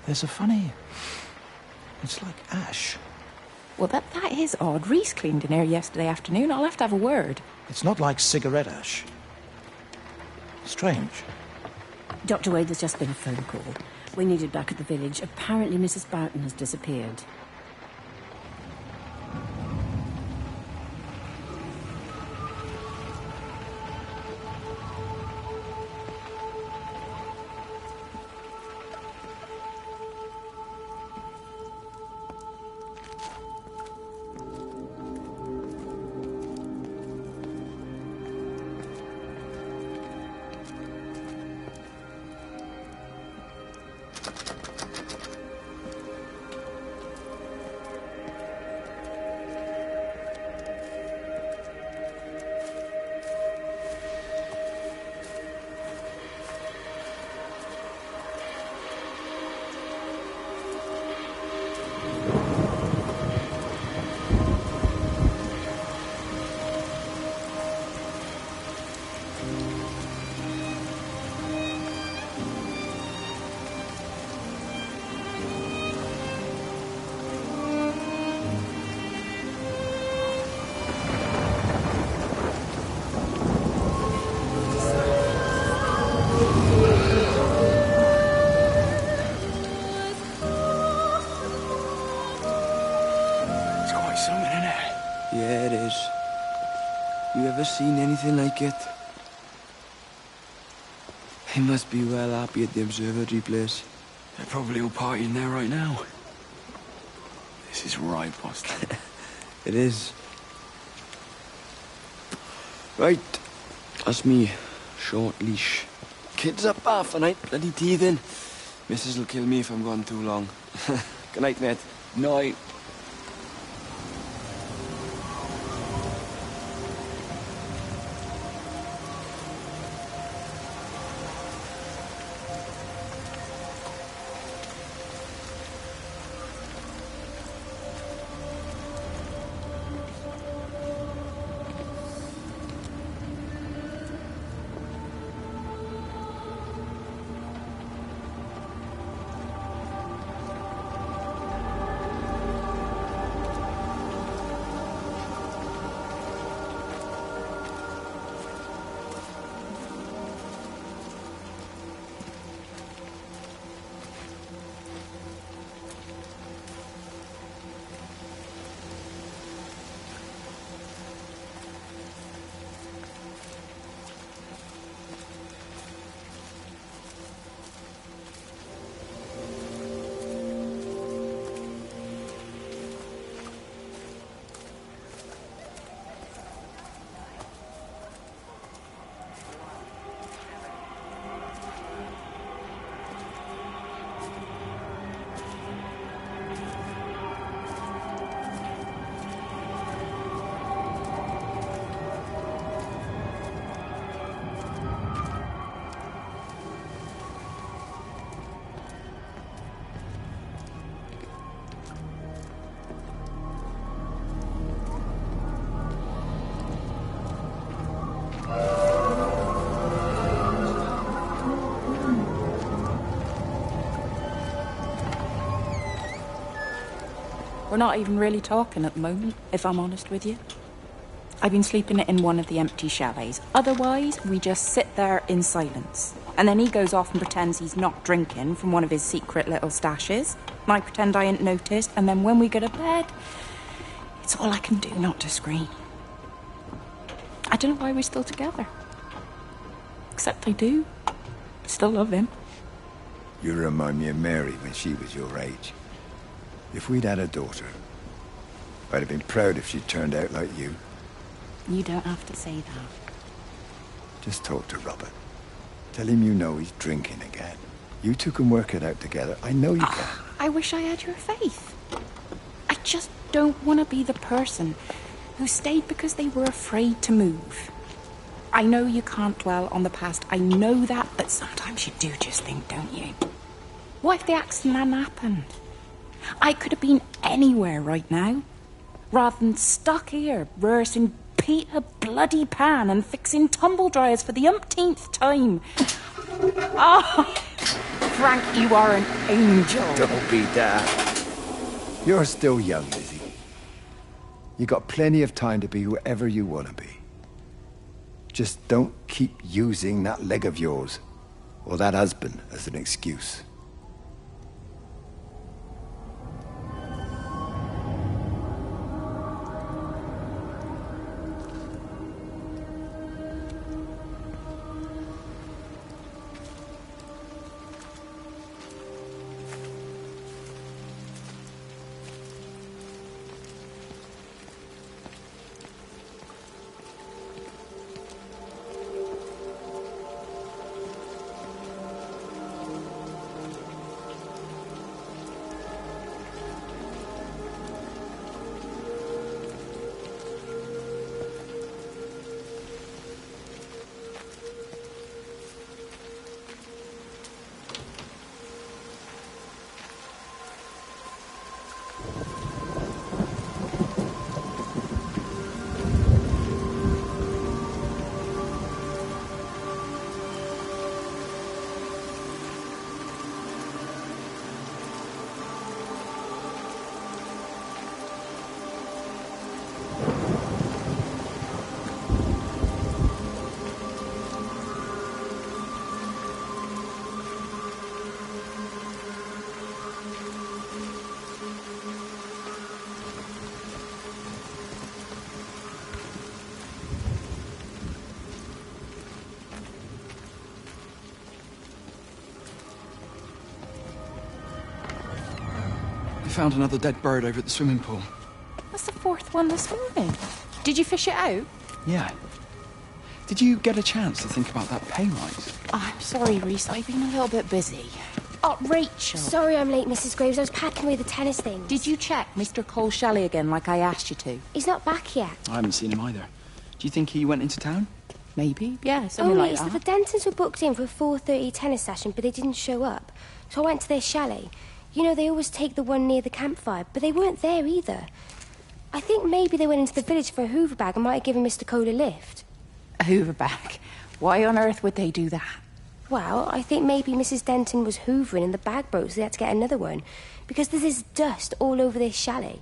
There's a funny... It's like ash. Well, that is odd. Reese cleaned in here yesterday afternoon. I'll have to have a word. It's not like cigarette ash. Strange. Dr. Wade, there's just been a phone call. We needed back at the village. Apparently Mrs. Boughton has disappeared. Yeah, it is. You ever seen anything like it? He must be well happy at the observatory place. They're probably all partying there right now. This is right, Boston. It is. Right. That's me. Short leash. Kids up half a night, bloody teething. Missus will kill me if I'm gone too long. Good night, mate. Night. We're not even really talking at the moment, if I'm honest with you. I've been sleeping in one of the empty chalets. Otherwise, we just sit there in silence. And then he goes off and pretends he's not drinking from one of his secret little stashes. And I pretend I ain't noticed. And then when we go to bed, it's all I can do not to scream. I don't know why we're still together. Except I do. Still love him. You remind me of Mary when she was your age. If we'd had a daughter, I'd have been proud if she turned out like you. You don't have to say that. Just talk to Robert. Tell him you know he's drinking again. You two can work it out together. I know you can. I wish I had your faith. I just don't want to be the person who stayed because they were afraid to move. I know you can't dwell on the past. I know that, but sometimes you do just think, don't you? What if the accident hadn't happened? I could have been anywhere right now, rather than stuck here rehearsing Peter bloody Pan and fixing tumble dryers for the umpteenth time. Oh, Frank, you are an angel. Don't be daft. You're still young, Lizzie. You got plenty of time to be whoever you want to be. Just don't keep using that leg of yours, or that husband, as an excuse. I found another dead bird over at the swimming pool. That's the fourth one this morning. Did you fish it out? Yeah. Did you get a chance to think about that pay rise? Oh, I'm sorry, Reese. I've been a little bit busy. Oh, Rachel. Sorry I'm late, Mrs. Graves. I was packing away the tennis things. Did you check Mr. Cole Shelley again like I asked you to? He's not back yet. I haven't seen him either. Do you think he went into town? Maybe, yeah, something like that. The Dentons were booked in for a 4:30 tennis session, but they didn't show up. So I went to their chalet. You know, they always take the one near the campfire, but they weren't there either. I think maybe they went into the village for a Hoover bag and might have given Mr. Cole a lift. A Hoover bag? Why on earth would they do that? Well, I think maybe Mrs. Denton was hoovering and the bag broke, so they had to get another one. Because there's this dust all over this chalet.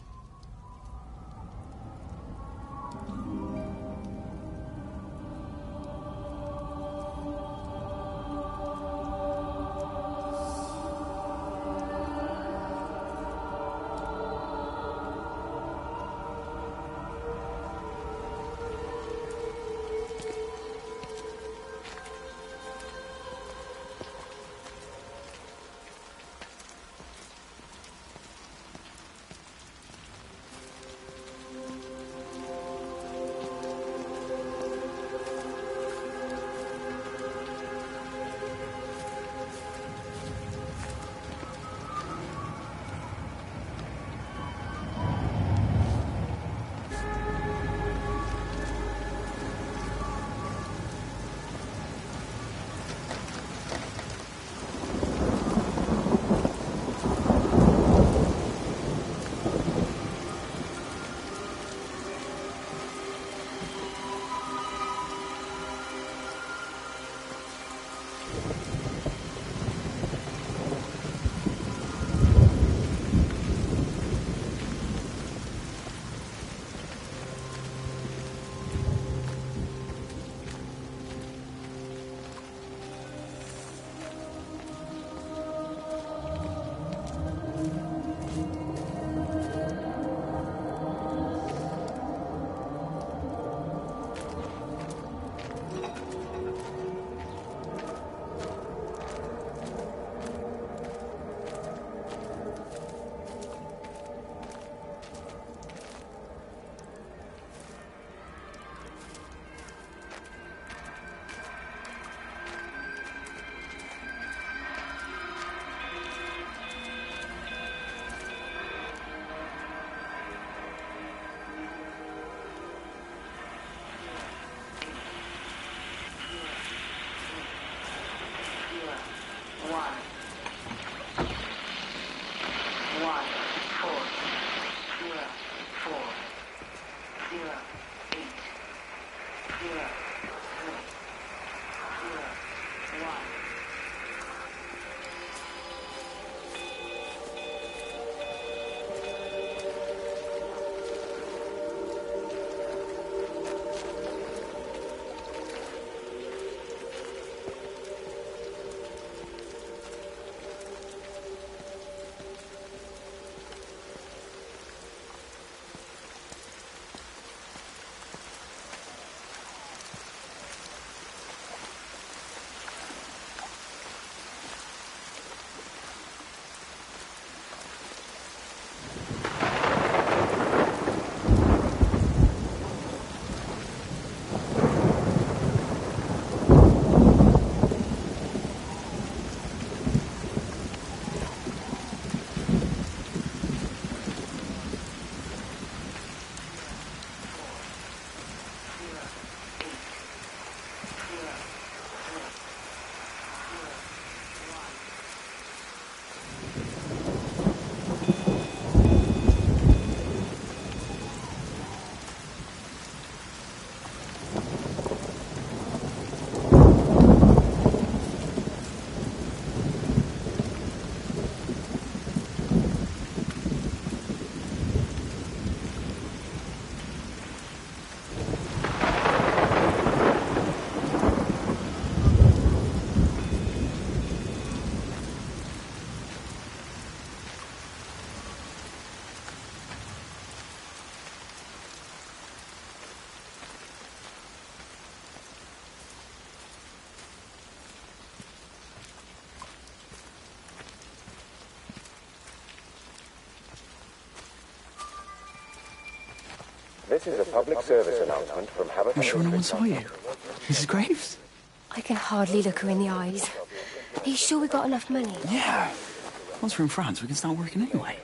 This is a public service announcement from Haverford. You sure no one saw you? Mrs. Graves? I can hardly look her in the eyes. Are you sure we got enough money? Yeah. Once we're in France, we can start working anyway.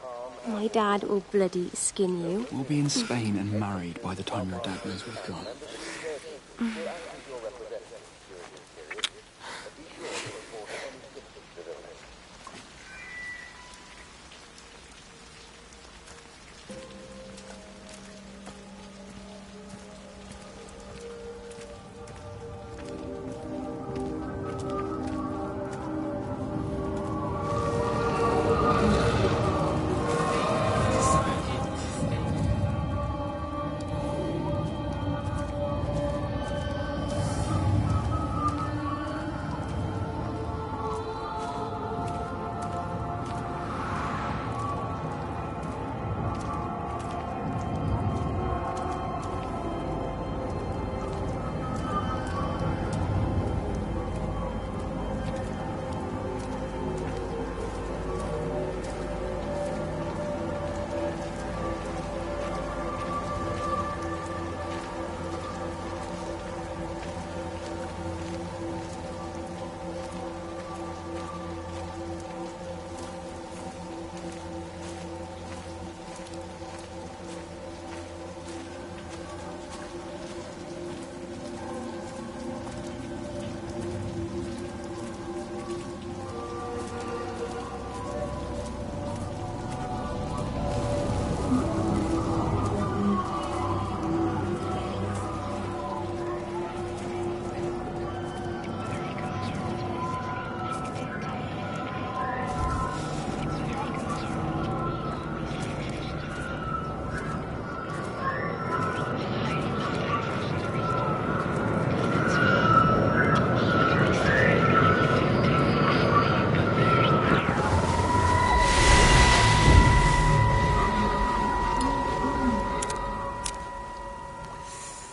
My dad will bloody skin you. We'll be in Spain and married by the time your dad knows we've gone.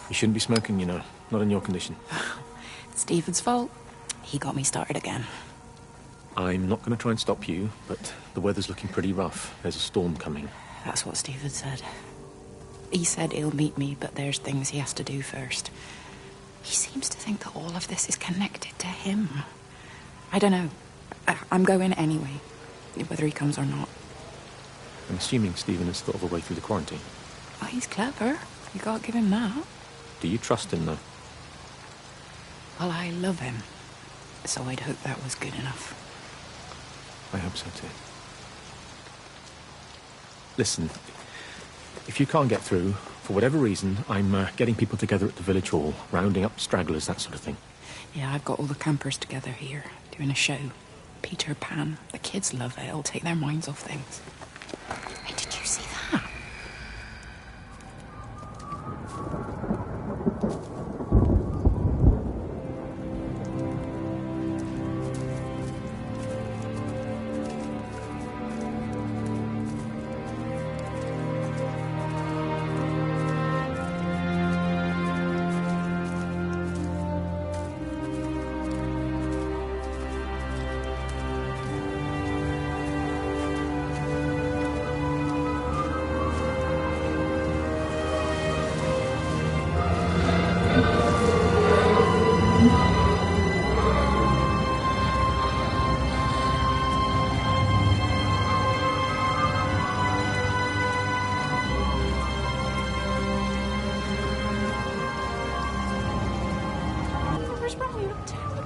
You shouldn't be smoking, you know. Not in your condition. It's Stephen's fault. He got me started again. I'm not going to try and stop you, but the weather's looking pretty rough. There's a storm coming. That's what Stephen said. He said he'll meet me, but there's things he has to do first. He seems to think that all of this is connected to him. I don't know. I'm going anyway, whether he comes or not. I'm assuming Stephen has thought of a way through the quarantine. Oh, he's clever. You can't give him that. Do you trust him, though? Well, I love him. So I'd hope that was good enough. I hope so too. Listen, if you can't get through, for whatever reason, I'm getting people together at the village hall, rounding up stragglers, that sort of thing. Yeah, I've got all the campers together here, doing a show. Peter Pan. The kids love it. It'll take their minds off things. Hey, did you see that?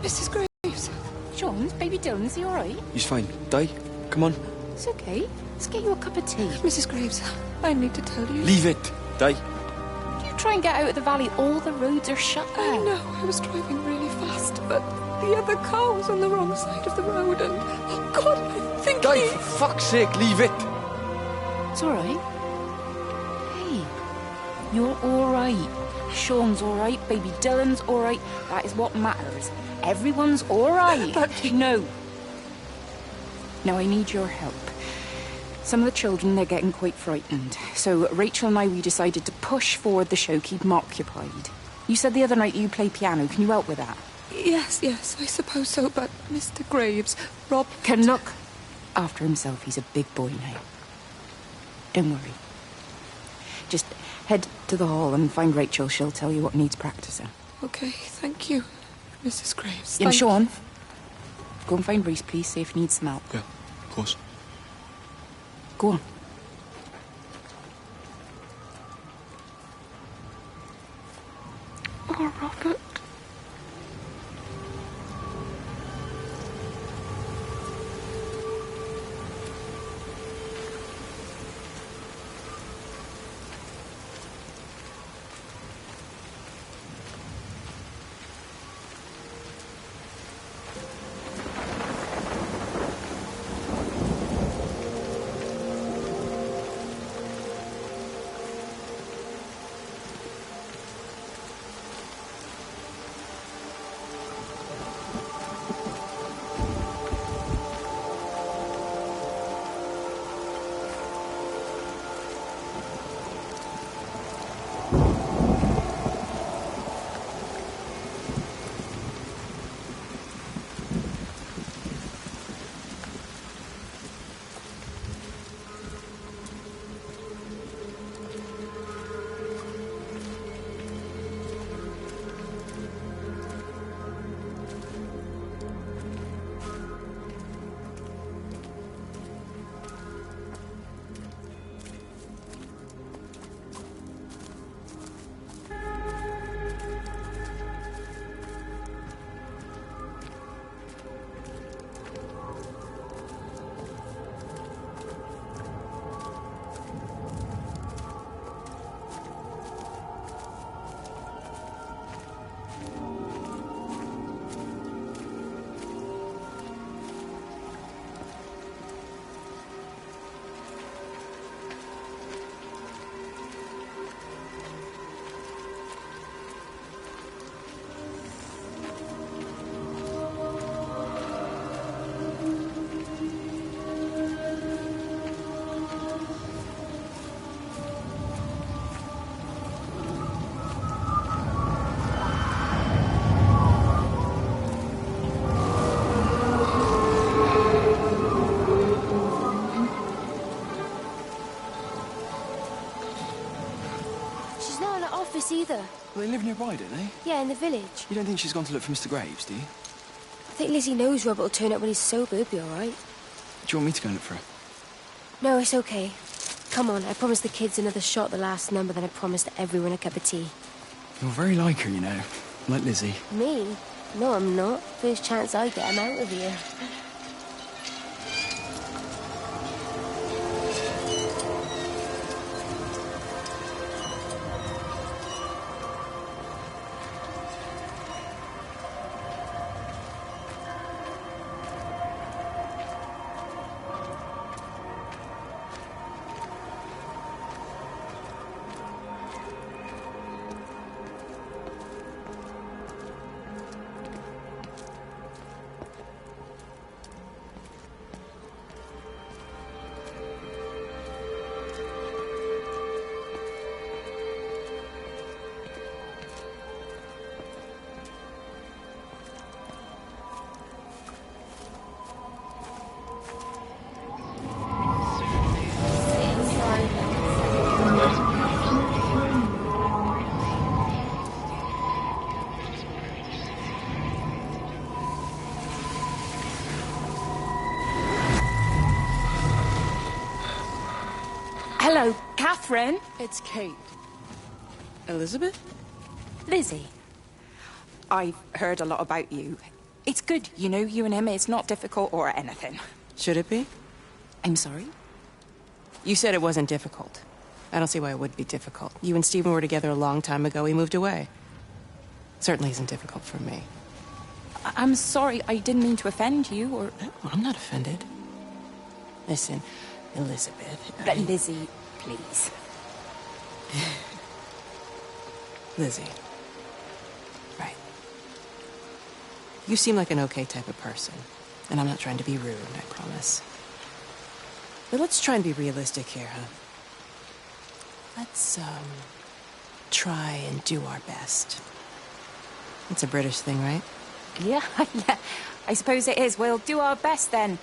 Mrs. Graves. Sean, baby Dylan, is he all right? He's fine. Di, come on. It's okay. Let's get you a cup of tea. Mrs. Graves, I need to tell you. Leave it, Di. You try and get out of the valley. All the roads are shut now. I know. I was driving really fast, but the other car was on the wrong side of the road, and oh God, I think Di, for fuck's sake, leave it. It's all right. Hey, you're all right. Sean's all right. Baby Dylan's all right. That is what matters. Everyone's all right. But no. Now I need your help. Some of the children, they're getting quite frightened. So Rachel and I, we decided to push forward the show, keep them occupied. You said the other night you play piano. Can you help with that? Yes, I suppose so, but Mr. Graves, Rob... Can look after himself. He's a big boy now. Don't worry. Just head to the hall and find Rachel. She'll tell you what needs practicing. Okay, thank you, Mrs. Graves. And Sean, go and find Reese, please, see if he needs some help. Yeah, of course. Go on. Oh, Robert. Either. Well, they live nearby, don't they? Yeah, in the village. You don't think she's gone to look for Mr. Graves, do you? I think Lizzie knows Robert will turn up when he's sober. He'll be all right. Do you want me to go and look for her? No, it's okay. Come on, I promised the kids another shot at the last number, then I promised everyone a cup of tea. You're very like her, you know. Like Lizzie. Me? No, I'm not. First chance I get, I'm out of here. Hello, Catherine. It's Kate. Elizabeth? Lizzie. I've heard a lot about you. It's good, you know, you and him. It's not difficult or anything. Should it be? I'm sorry? You said it wasn't difficult. I don't see why it would be difficult. You and Stephen were together a long time ago. He moved away. Certainly isn't difficult for me. I'm sorry. I didn't mean to offend you, or... No, I'm not offended. Listen, Elizabeth... But Lizzie, please. Lizzie. Right. You seem like an okay type of person. And I'm not trying to be rude, I promise. But let's try and be realistic here, huh? Let's, try and do our best. It's a British thing, right? Yeah, yeah. I suppose it is. We'll do our best then.